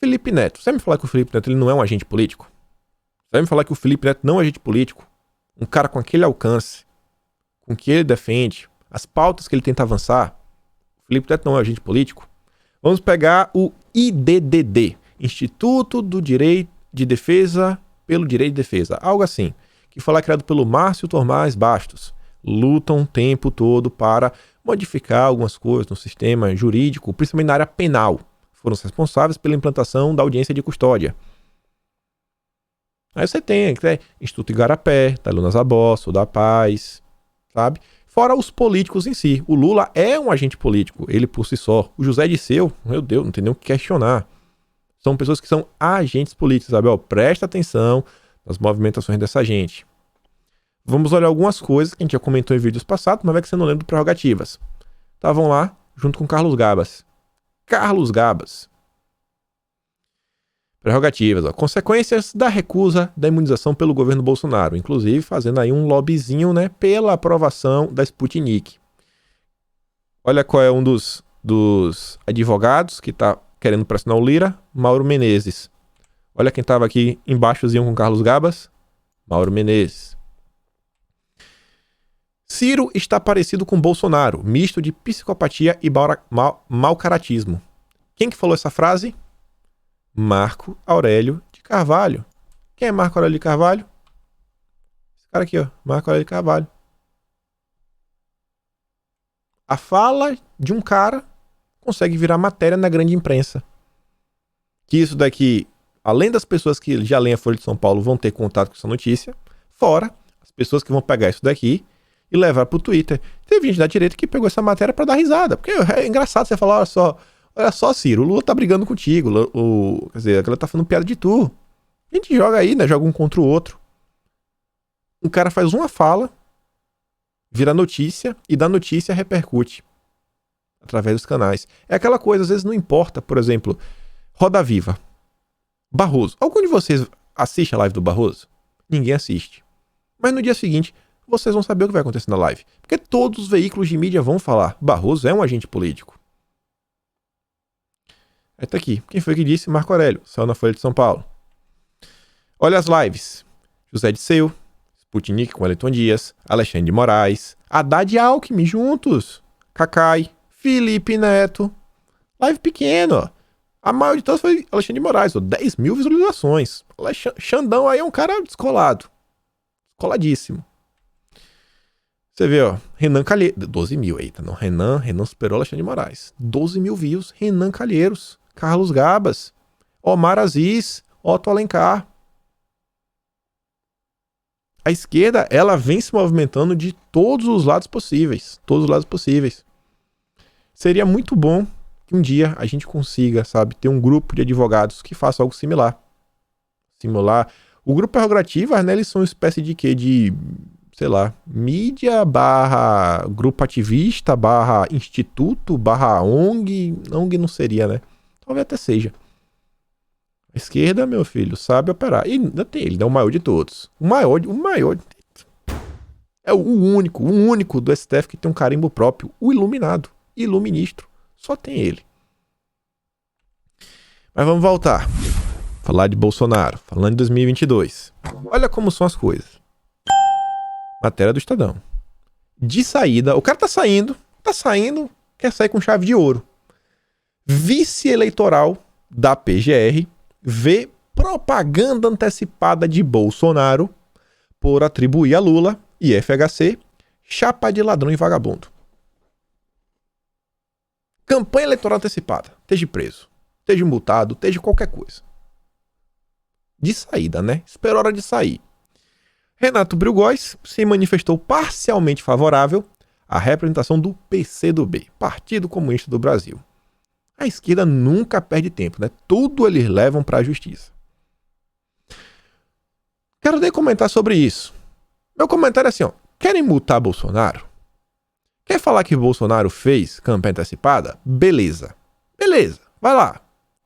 Felipe Neto. Você vai me falar que o Felipe Neto ele não é um agente político? Você vai me falar que o Felipe Neto não é um agente político? Um cara com aquele alcance, com o que ele defende, as pautas que ele tenta avançar. O Felipe Neto não é um agente político? Vamos pegar o IDDD, Instituto do Direito de Defesa pelo Direito de Defesa, algo assim, que foi lá criado pelo Márcio Tomás Bastos. Lutam o tempo todo para modificar algumas coisas no sistema jurídico, principalmente na área penal. Foram os responsáveis pela implantação da audiência de custódia. Aí você tem Instituto Igarapé, da Luna Zabó, da Paz, sabe? Fora os políticos em si. O Lula é um agente político, ele por si só. O José Dirceu, meu Deus, não tem nem o que questionar. São pessoas que são agentes políticos, sabe? Presta atenção nas movimentações dessa gente. Vamos olhar algumas coisas que a gente já comentou em vídeos passados, mas é que você não lembra de Prerrogativas. Estavam lá junto com Carlos Gabas. Prerrogativas, consequências da recusa da imunização pelo governo Bolsonaro, inclusive fazendo aí um lobbyzinho, né, pela aprovação da Sputnik. Olha qual é um dos advogados que está querendo pressionar o Lira, Mauro Menezes. Olha quem estava aqui embaixozinho com Carlos Gabas, Mauro Menezes. Ciro está parecido com Bolsonaro, misto de psicopatia e mau-caratismo. Quem que falou essa frase? Marco Aurélio de Carvalho. Quem é Marco Aurélio de Carvalho? Esse cara aqui, ó, Marco Aurélio de Carvalho. A fala de um cara consegue virar matéria na grande imprensa. Que isso daqui, além das pessoas que já leem a Folha de São Paulo vão ter contato com essa notícia, fora as pessoas que vão pegar isso daqui e levar pro Twitter. Teve gente da direita que pegou essa matéria para dar risada, porque é engraçado você falar, olha só, Ciro, o Lula tá brigando contigo, quer dizer, ela tá fazendo piada de tu. A gente joga aí, né, joga um contra o outro. Um cara faz uma fala, vira notícia, e da notícia repercute através dos canais. É aquela coisa, às vezes não importa, por exemplo, Roda Viva, Barroso. Algum de vocês assiste a live do Barroso? Ninguém assiste. Mas no dia seguinte, vocês vão saber o que vai acontecer na live. Porque todos os veículos de mídia vão falar, Barroso é um agente político. Aí tá aqui. Quem foi que disse? Marco Aurélio. Saiu na Folha de São Paulo. Olha as lives. José Disseu, Sputnik com Wellington Dias, Alexandre de Moraes, Haddad e Alckmin juntos, Cacai, Felipe Neto. Live pequeno, ó. A maior de todas foi Alexandre de Moraes, ó, 10 mil visualizações. Xandão aí é um cara descolado. Descoladíssimo. Você vê, ó, Renan Calheiros, 12 mil, eita, não, Renan superou Alexandre de Moraes. 12 mil views, Renan Calheiros, Carlos Gabas, Omar Aziz, Otto Alencar. A esquerda, ela vem se movimentando de todos os lados possíveis. Todos os lados possíveis. Seria muito bom que um dia a gente consiga, sabe, ter um grupo de advogados que faça algo similar. O grupo Prerrogativas, né, eles são uma espécie de quê? De, sei lá, mídia / grupo ativista / instituto / ONG. ONG não seria, né? Talvez até seja. A esquerda, meu filho, sabe operar. E ainda tem ele, é o maior de todos. O maior. É o único do STF que tem um carimbo próprio. O iluminado. Iluministro. Só tem ele. Mas vamos voltar. Falar de Bolsonaro. Falando de 2022. Olha como são as coisas. Matéria do Estadão. De saída, o cara tá saindo, quer sair com chave de ouro. Vice-eleitoral da PGR vê propaganda antecipada de Bolsonaro por atribuir a Lula e FHC chapa de ladrão e vagabundo. Campanha eleitoral antecipada. Esteja preso, esteja multado, esteja qualquer coisa. De saída, né? Esperou a hora de sair. Renato Briugóis se manifestou parcialmente favorável à representação do PCdoB, Partido Comunista do Brasil. A esquerda nunca perde tempo, né? Tudo eles levam para a justiça. Quero nem comentar sobre isso. Meu comentário é assim, ó. Querem multar Bolsonaro? Quer falar que Bolsonaro fez campanha antecipada? Beleza. Vai lá.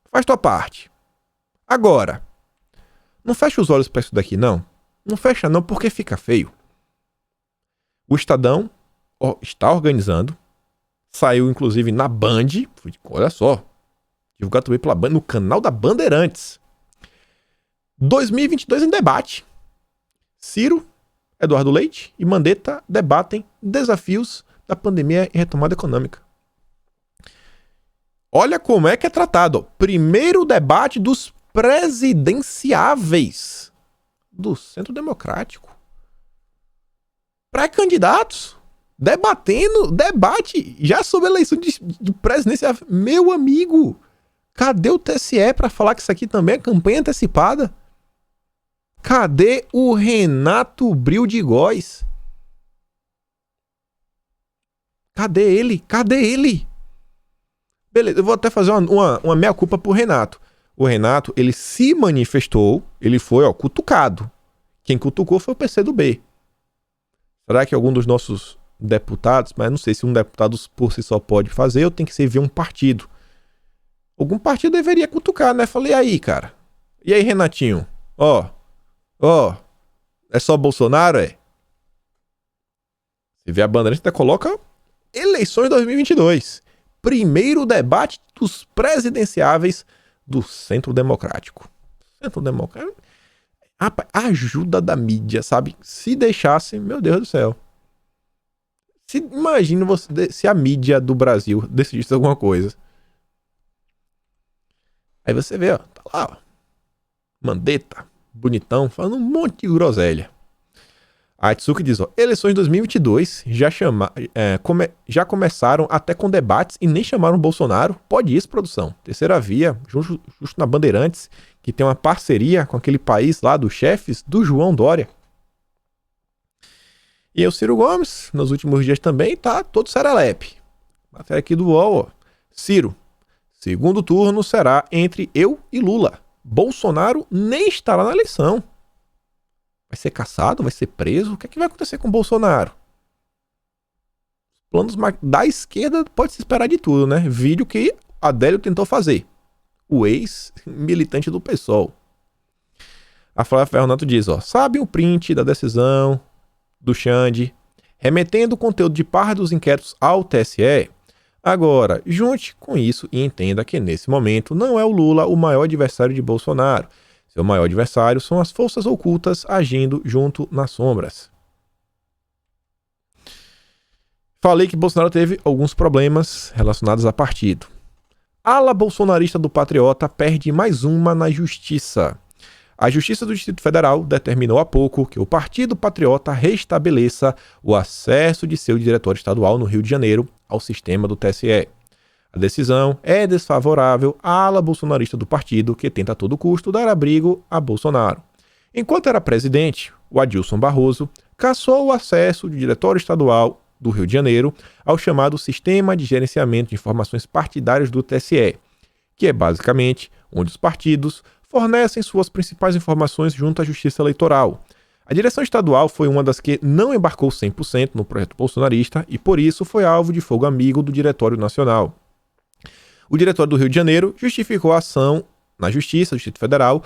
Faz tua parte. Agora, não fecha os olhos para isso daqui, não. Não fecha não, porque fica feio. O Estadão está organizando. Saiu, inclusive, na Band. Olha só. Divulgado também pela Band, no canal da Bandeirantes. 2022 em debate. Ciro, Eduardo Leite e Mandetta debatem desafios da pandemia e retomada econômica. Olha como é que é tratado. Ó. Primeiro debate dos presidenciáveis do Centro Democrático. Pré-candidatos. Debate já sobre a eleição de presidenciável. Meu amigo, cadê o TSE para falar que isso aqui também é campanha antecipada? Cadê o Renato Briugóis? Cadê ele? Beleza, eu vou até fazer uma meia-culpa pro Renato. O Renato, ele se manifestou, ele foi, cutucado. Quem cutucou foi o PCdoB. Será que algum dos nossos deputados, mas não sei se um deputado por si só pode fazer, ou tem que servir um partido. Algum partido deveria cutucar, né? Falei, aí, cara. E aí, Renatinho? É só Bolsonaro, é? Se vê a bandeira, você coloca eleições 2022. Primeiro debate dos presidenciáveis do Centro Democrático. Centro Democrático. Rapaz, ajuda da mídia, sabe? Se deixasse, meu Deus do céu. Imagina se a mídia do Brasil decidisse alguma coisa. Aí você vê, tá lá, Mandetta, bonitão, falando um monte de groselha. A Atsuki diz, eleições 2022 já começaram até com debates e nem chamaram Bolsonaro. Pode isso, produção. Terceira via, justo na Bandeirantes, que tem uma parceria com aquele país lá dos chefes do João Dória. E aí o Ciro Gomes, nos últimos dias também, tá todo serelepe. Matéria aqui do UOL, Ciro, segundo turno será entre eu e Lula. Bolsonaro nem estará na eleição. Vai ser caçado? Vai ser preso? O que é que vai acontecer com o Bolsonaro? Os planos da esquerda pode se esperar de tudo, né? Vídeo que Adélio tentou fazer. O ex-militante do PSOL. A Flávia Ferronato diz, sabe o print da decisão do Xande, remetendo o conteúdo de parte dos inquéritos ao TSE. Agora, junte com isso e entenda que nesse momento não é o Lula o maior adversário de Bolsonaro. Seu maior adversário são as forças ocultas agindo junto nas sombras. Falei que Bolsonaro teve alguns problemas relacionados a partido. Ala bolsonarista do Patriota perde mais uma na Justiça. A Justiça do Distrito Federal determinou há pouco que o Partido Patriota restabeleça o acesso de seu diretório estadual no Rio de Janeiro ao sistema do TSE. A decisão é desfavorável à ala bolsonarista do partido, que tenta a todo custo dar abrigo a Bolsonaro. Enquanto era presidente, o Adilson Barroso cassou o acesso do diretório estadual do Rio de Janeiro ao chamado Sistema de Gerenciamento de Informações Partidárias do TSE, que é basicamente onde os partidos fornecem suas principais informações junto à Justiça Eleitoral. A direção estadual foi uma das que não embarcou 100% no projeto bolsonarista e, por isso, foi alvo de fogo amigo do Diretório Nacional. O Diretório do Rio de Janeiro justificou a ação na Justiça do Distrito Federal,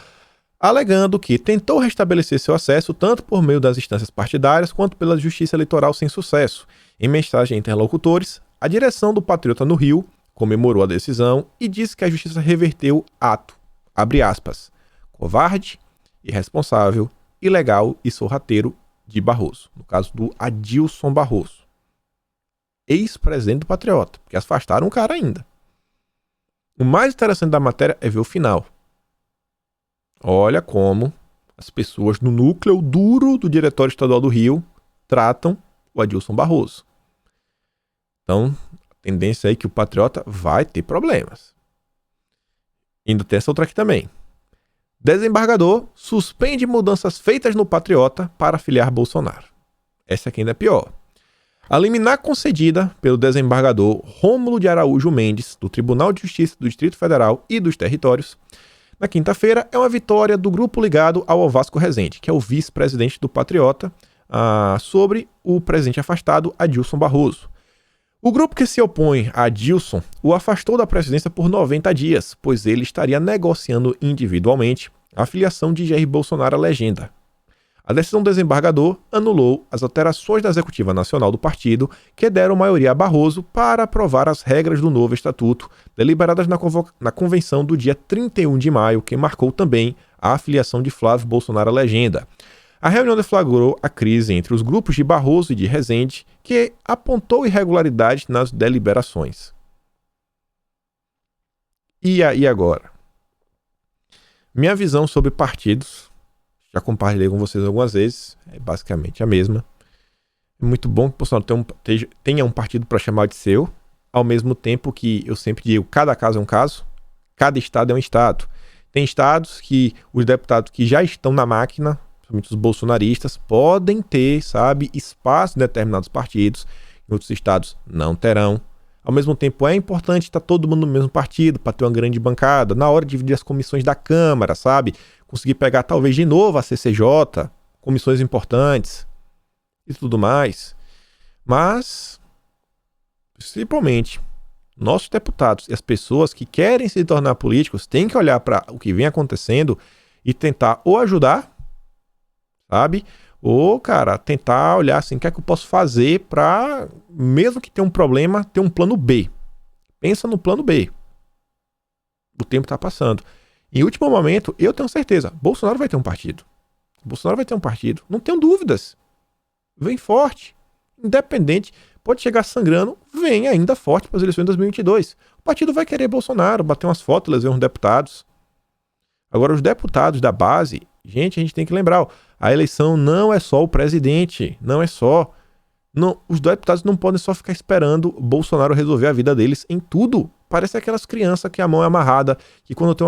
alegando que tentou restabelecer seu acesso tanto por meio das instâncias partidárias quanto pela Justiça Eleitoral sem sucesso. Em mensagem a interlocutores, a direção do Patriota no Rio comemorou a decisão e disse que a Justiça reverteu ato, abre aspas, covarde, irresponsável, ilegal e sorrateiro de Barroso, no caso do Adilson Barroso, ex-presidente do Patriota, porque afastaram o cara ainda. O mais interessante da matéria é ver o final. Olha como as pessoas no núcleo duro do Diretório Estadual do Rio tratam o Adilson Barroso. Então, a tendência é que o Patriota vai ter problemas. Ainda tem essa outra aqui também. Desembargador suspende mudanças feitas no Patriota para afiliar Bolsonaro. Essa aqui ainda é pior. A liminar concedida pelo desembargador Rômulo de Araújo Mendes, do Tribunal de Justiça do Distrito Federal e dos Territórios, na quinta-feira, é uma vitória do grupo ligado ao Ovasco Rezende, que é o vice-presidente do Patriota, sobre o presidente afastado Adilson Barroso. O grupo que se opõe a Adilson o afastou da presidência por 90 dias, pois ele estaria negociando individualmente a filiação de Jair Bolsonaro à legenda. A decisão do desembargador anulou as alterações da Executiva Nacional do partido que deram maioria a Barroso para aprovar as regras do novo estatuto, deliberadas na convenção do dia 31 de maio, que marcou também a afiliação de Flávio Bolsonaro à legenda. A reunião deflagrou a crise entre os grupos de Barroso e de Rezende, que apontou irregularidades nas deliberações. E aí agora? Minha visão sobre partidos, já compartilhei com vocês algumas vezes, é basicamente a mesma. É muito bom que o Bolsonaro tenha um partido para chamar de seu, ao mesmo tempo que eu sempre digo, cada caso é um caso, cada estado é um estado. Tem estados que os deputados que já estão na máquina, principalmente os bolsonaristas, podem ter, espaço em determinados partidos, em outros estados não terão. Ao mesmo tempo, é importante estar todo mundo no mesmo partido para ter uma grande bancada. Na hora de dividir as comissões da Câmara, conseguir pegar talvez de novo a CCJ, comissões importantes e tudo mais. Mas, principalmente, nossos deputados e as pessoas que querem se tornar políticos têm que olhar para o que vem acontecendo e tentar ou ajudar, ou, tentar olhar assim, o que é que eu posso fazer para, mesmo que tenha um problema, ter um plano B. Pensa no plano B. O tempo está passando. Em último momento, eu tenho certeza, Bolsonaro vai ter um partido. Bolsonaro vai ter um partido. Não tenho dúvidas. Vem forte. Independente, pode chegar sangrando, vem ainda forte para as eleições de 2022. O partido vai querer Bolsonaro, bater umas fotos, eleger uns deputados. Agora, os deputados da base, gente, a gente tem que lembrar, a eleição não é só o presidente, não é só. Não, os deputados não podem só ficar esperando Bolsonaro resolver a vida deles em tudo. Parece aquelas crianças que a mão é amarrada, que quando tem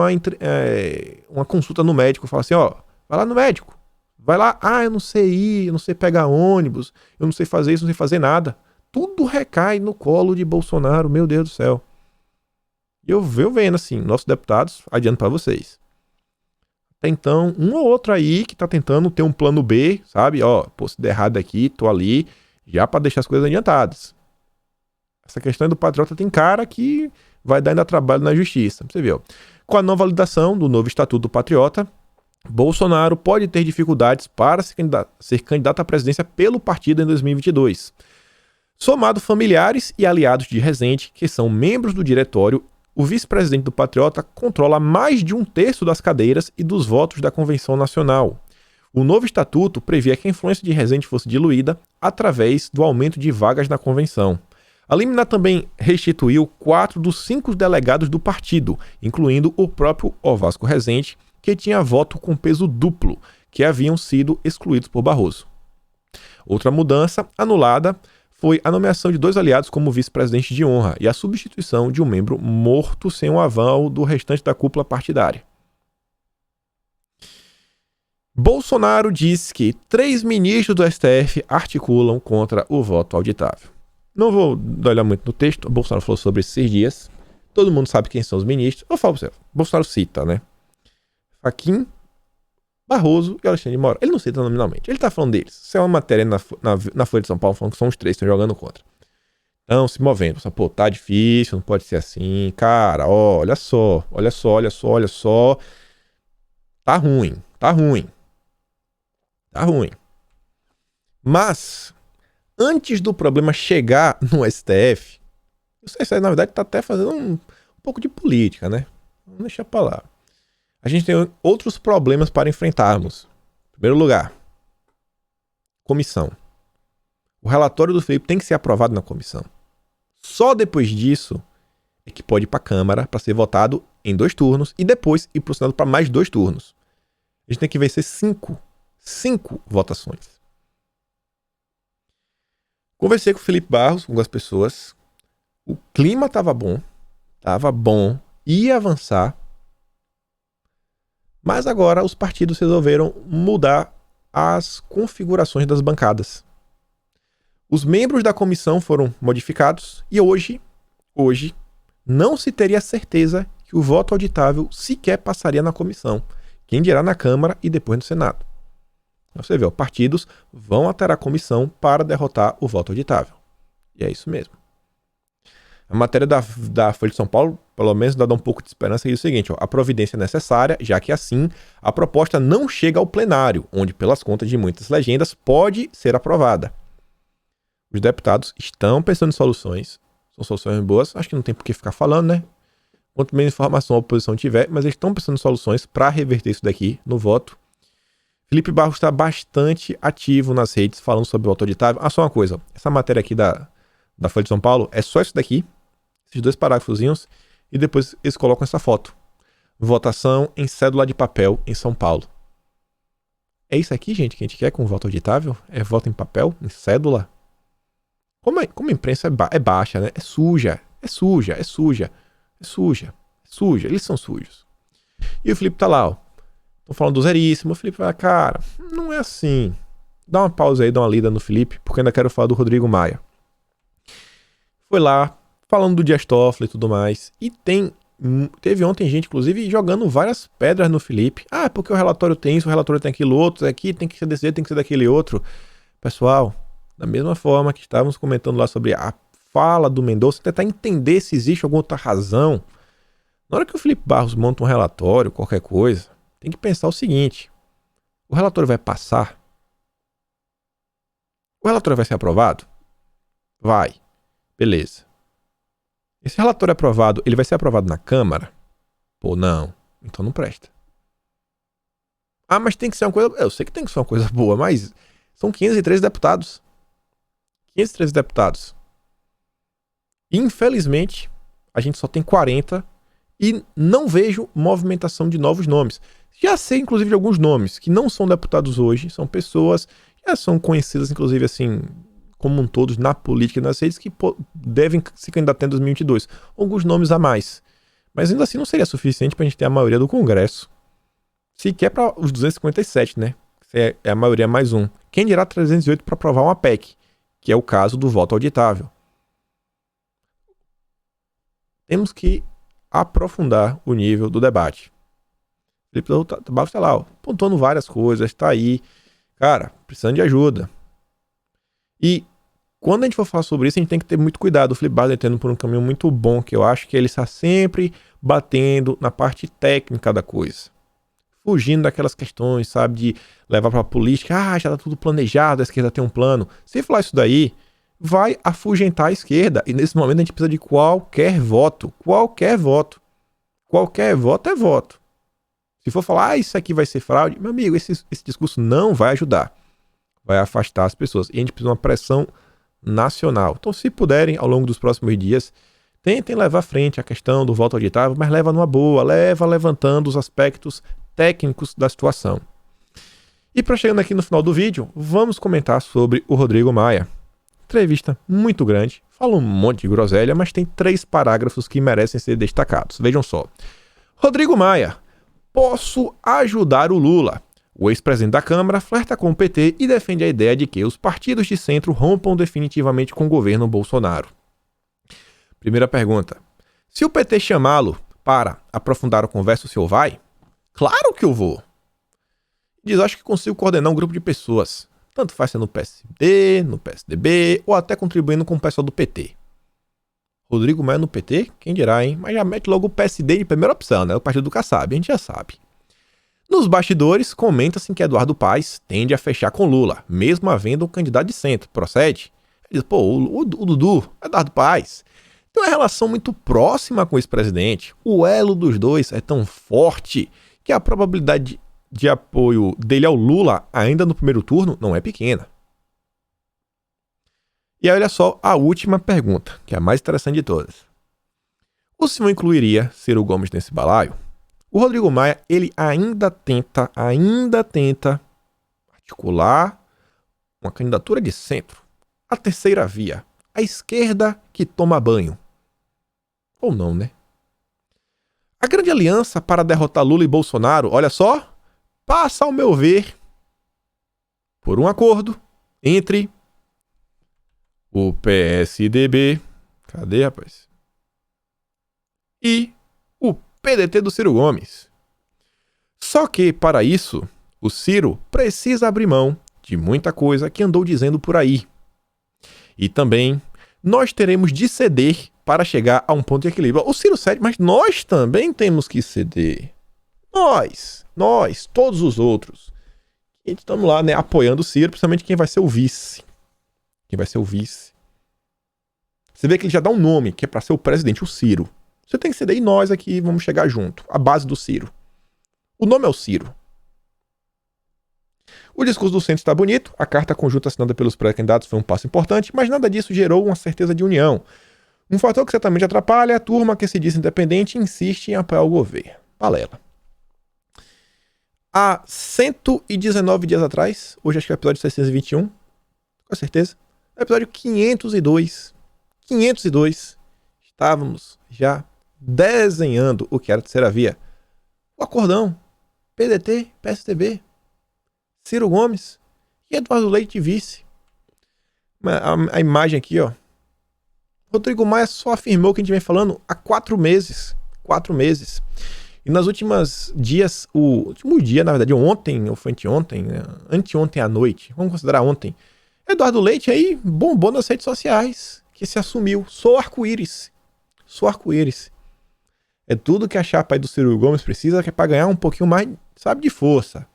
uma consulta no médico, fala assim, vai lá no médico, vai lá, eu não sei ir, eu não sei pegar ônibus, eu não sei fazer isso, não sei fazer nada. Tudo recai no colo de Bolsonaro, meu Deus do céu. E eu vendo assim, nossos deputados, adianto para vocês. Até então, um ou outro aí que tá tentando ter um plano B, se der errado aqui, tô ali, já para deixar as coisas adiantadas. Essa questão do Patriota tem cara que vai dar ainda trabalho na justiça. Você viu? Com a não validação do novo Estatuto do Patriota, Bolsonaro pode ter dificuldades para ser candidato à presidência pelo partido em 2022. Somado familiares e aliados de Rezende, que são membros do diretório, o vice-presidente do Patriota controla mais de 1/3 das cadeiras e dos votos da Convenção Nacional. O novo estatuto previa que a influência de Rezende fosse diluída através do aumento de vagas na convenção. A liminar também restituiu 4 dos 5 delegados do partido, incluindo o próprio Ovasco Rezende, que tinha voto com peso duplo, que haviam sido excluídos por Barroso. Outra mudança anulada foi a nomeação de 2 aliados como vice-presidente de honra e a substituição de um membro morto sem o aval do restante da cúpula partidária. Bolsonaro diz que 3 ministros do STF articulam contra o voto auditável. Não vou olhar muito no texto, o Bolsonaro falou sobre esses dias. Todo mundo sabe quem são os ministros. Eu falo pra você, Bolsonaro cita, né? Fachin, Barroso e Alexandre de Moraes. Ele não cita nominalmente, ele tá falando deles. Isso é uma matéria na Folha de São Paulo falando que são os 3 que estão jogando contra. Então, se movendo. Pô, tá difícil, não pode ser assim. Cara, ó, olha só. Tá ruim. Mas, antes do problema chegar no STF, o STF, na verdade, tá até fazendo um pouco de política, né? Vamos deixar pra lá. A gente tem outros problemas para enfrentarmos. Em primeiro lugar, comissão. O relatório do Felipe tem que ser aprovado na comissão. Só depois disso é que pode ir para a Câmara para ser votado em 2 turnos e depois ir para o Senado para mais 2 turnos. A gente tem que vencer 5 votações. Conversei com o Felipe Barros, com algumas pessoas. O clima estava bom, ia avançar. Mas agora os partidos resolveram mudar as configurações das bancadas. Os membros da comissão foram modificados e hoje não se teria certeza que o voto auditável sequer passaria na comissão. Quem dirá na Câmara e depois no Senado. Você vê, partidos vão alterar a comissão para derrotar o voto auditável. E é isso mesmo. A matéria da Folha de São Paulo, pelo menos, dá um pouco de esperança, e diz o seguinte: a providência é necessária, já que assim a proposta não chega ao plenário, onde, pelas contas de muitas legendas, pode ser aprovada. Os deputados estão pensando em soluções, são soluções boas, acho que não tem por que ficar falando, né? Quanto menos informação a oposição tiver, mas eles estão pensando em soluções para reverter isso daqui no voto. Felipe Barros está bastante ativo nas redes falando sobre o voto auditável. Só uma coisa, essa matéria aqui da Folha de São Paulo é só isso daqui, esses 2 parágrafozinhos, e depois eles colocam essa foto. Votação em cédula de papel em São Paulo. É isso aqui, gente, que a gente quer com o voto auditável? É voto em papel, em cédula? Como a imprensa é baixa, né? É suja. Eles são sujos. E o Felipe tá lá, ó. Tô falando do Zeríssimo. O Felipe fala, cara, não é assim. Dá uma pausa aí, dá uma lida no Felipe, porque eu ainda quero falar do Rodrigo Maia. Foi lá, falando do Dias Toffoli e tudo mais. E teve ontem gente, inclusive, jogando várias pedras no Felipe. Porque o relatório tem isso, o relatório tem aquilo outro, aqui tem que ser desse jeito, tem que ser daquele outro. Pessoal, da mesma forma que estávamos comentando lá sobre a fala do Mendonça, tentar entender se existe alguma outra razão. Na hora que o Felipe Barros monta um relatório, qualquer coisa, tem que pensar o seguinte: o relatório vai passar? O relatório vai ser aprovado? Vai. Beleza. Esse relatório aprovado, ele vai ser aprovado na Câmara? Pô, não. Então não presta. Mas tem que ser uma coisa... Eu sei que tem que ser uma coisa boa, mas são 513 deputados. 513 deputados. Infelizmente, a gente só tem 40 e não vejo movimentação de novos nomes. Já sei, inclusive, de alguns nomes que não são deputados hoje, são pessoas que já são conhecidas, inclusive, assim, como um todo, na política e nas redes, que devem se candidatar em 2022. Alguns nomes a mais. Mas ainda assim não seria suficiente para a gente ter a maioria do Congresso. Sequer para os 257, né? É a maioria mais um. Quem dirá 308 para aprovar uma PEC, que é o caso do voto auditável. Temos que aprofundar o nível do debate. Felipe Barros está lá, ó, pontuando várias coisas, está aí. Cara, precisando de ajuda. E quando a gente for falar sobre isso, a gente tem que ter muito cuidado. O Felipe Barros está indo por um caminho muito bom, que eu acho que ele está sempre batendo na parte técnica da coisa. fugindo daquelas questões, sabe, de levar pra política, já tá tudo planejado, a esquerda tem um plano. Se falar isso daí, vai afugentar a esquerda. E nesse momento a gente precisa de qualquer voto. Qualquer voto. Qualquer voto é voto. Se for falar, isso aqui vai ser fraude, meu amigo, esse discurso não vai ajudar. Vai afastar as pessoas. E a gente precisa de uma pressão nacional. Então, se puderem, ao longo dos próximos dias, tentem levar à frente a questão do voto auditável, mas leva numa boa, leva levantando os aspectos técnicos da situação. E para chegando aqui no final do vídeo, vamos comentar sobre o Rodrigo Maia. Entrevista muito grande, fala um monte de groselha, mas tem 3 parágrafos que merecem ser destacados. Vejam só. Rodrigo Maia, posso ajudar o Lula. O ex-presidente da Câmara flerta com o PT e defende a ideia de que os partidos de centro rompam definitivamente com o governo Bolsonaro. Primeira pergunta. Se o PT chamá-lo para aprofundar a conversa, o senhor vai? Claro que eu vou. Diz, acho que consigo coordenar um grupo de pessoas. Tanto faz ser no PSD, no PSDB ou até contribuindo com o pessoal do PT. Rodrigo Maia no PT? Quem dirá, hein? Mas já mete logo o PSD de primeira opção, né? O partido do Kassab, a gente já sabe. Nos bastidores, comenta-se que Eduardo Paes tende a fechar com Lula, mesmo havendo um candidato de centro. Procede? Ele diz, o Dudu, Eduardo Paes, tem uma relação muito próxima com o ex-presidente. O elo dos dois é tão forte que a probabilidade de apoio dele ao Lula, ainda no primeiro turno, não é pequena. E aí, olha só a última pergunta, que é a mais interessante de todas. O senhor incluiria Ciro Gomes nesse balaio? O Rodrigo Maia, ele ainda tenta articular uma candidatura de centro. A terceira via, a esquerda que toma banho. Ou não, né? A grande aliança para derrotar Lula e Bolsonaro, olha só, passa, ao meu ver, por um acordo entre o PSDB, cadê, rapaz? E o PDT do Ciro Gomes. Só que, para isso, o Ciro precisa abrir mão de muita coisa que andou dizendo por aí. E também, nós teremos de ceder para chegar a um ponto de equilíbrio. O Ciro cede, mas nós também temos que ceder. Nós, todos os outros. E estamos lá, né, apoiando o Ciro, principalmente quem vai ser o vice. Você vê que ele já dá um nome, que é para ser o presidente, o Ciro. Você tem que ceder e nós aqui vamos chegar junto. A base do Ciro. O nome é o Ciro. O discurso do centro está bonito, a carta conjunta assinada pelos pré-candidatos foi um passo importante, mas nada disso gerou uma certeza de união. Um fator que certamente atrapalha a turma que se diz independente e insiste em apoiar o governo. Balela. Há 119 dias atrás, hoje acho que é o episódio 621, com certeza, é o episódio 502, estávamos já desenhando o que era a terceira via. O acordão, PDT, PSDB, Ciro Gomes e Eduardo Leite vice. A imagem aqui, ó. Rodrigo Maia só afirmou o que a gente vem falando há 4 meses. 4 meses. E nas últimas dias, o último dia, na verdade, ontem, ou foi anteontem, né? Anteontem à noite, vamos considerar ontem, Eduardo Leite aí bombou nas redes sociais, que se assumiu. Sou arco-íris. É tudo que a chapa aí do Ciro Gomes precisa, que é para ganhar um pouquinho mais, sabe, de força.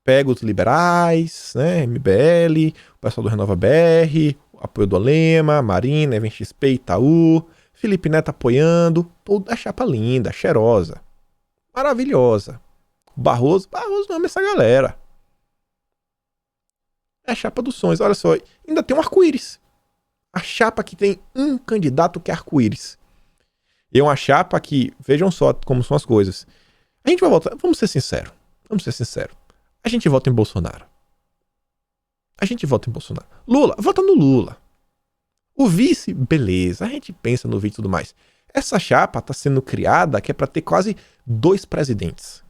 Pega os liberais, né, MBL, o pessoal do Renova BR, o apoio do Alema, Marina, Event XP, Itaú, Felipe Neto apoiando, toda a chapa linda, cheirosa, maravilhosa. Barroso ama essa galera. É a chapa dos sonhos, olha só, ainda tem um arco-íris. A chapa que tem um candidato que é arco-íris. E é uma chapa que, vejam só como são as coisas. A gente vai votar, vamos ser sinceros. A gente vota em Bolsonaro. Lula, vota no Lula. O vice, beleza, a gente pensa no vice e tudo mais. Essa chapa está sendo criada que é para ter quase 2 presidentes.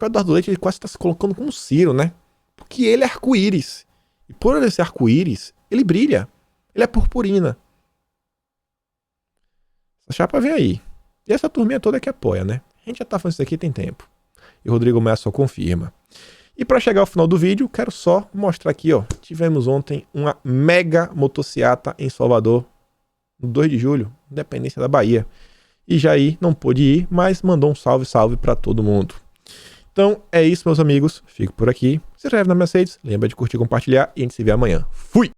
O Eduardo Leite ele quase está se colocando como Ciro, né? Porque ele é arco-íris. E por ele ser arco-íris, ele brilha. Ele é purpurina. Essa chapa vem aí. E essa turminha toda que apoia, né? A gente já tá fazendo isso aqui tem tempo. E o Rodrigo Maia só confirma. E para chegar ao final do vídeo, quero só mostrar aqui, ó. Tivemos ontem uma mega motociata em Salvador, no 2 de julho, independência da Bahia. E Jair não pôde ir, mas mandou um salve para todo mundo. Então é isso, meus amigos. Fico por aqui. Se inscreve nas minhas redes, lembra de curtir e compartilhar e a gente se vê amanhã. Fui!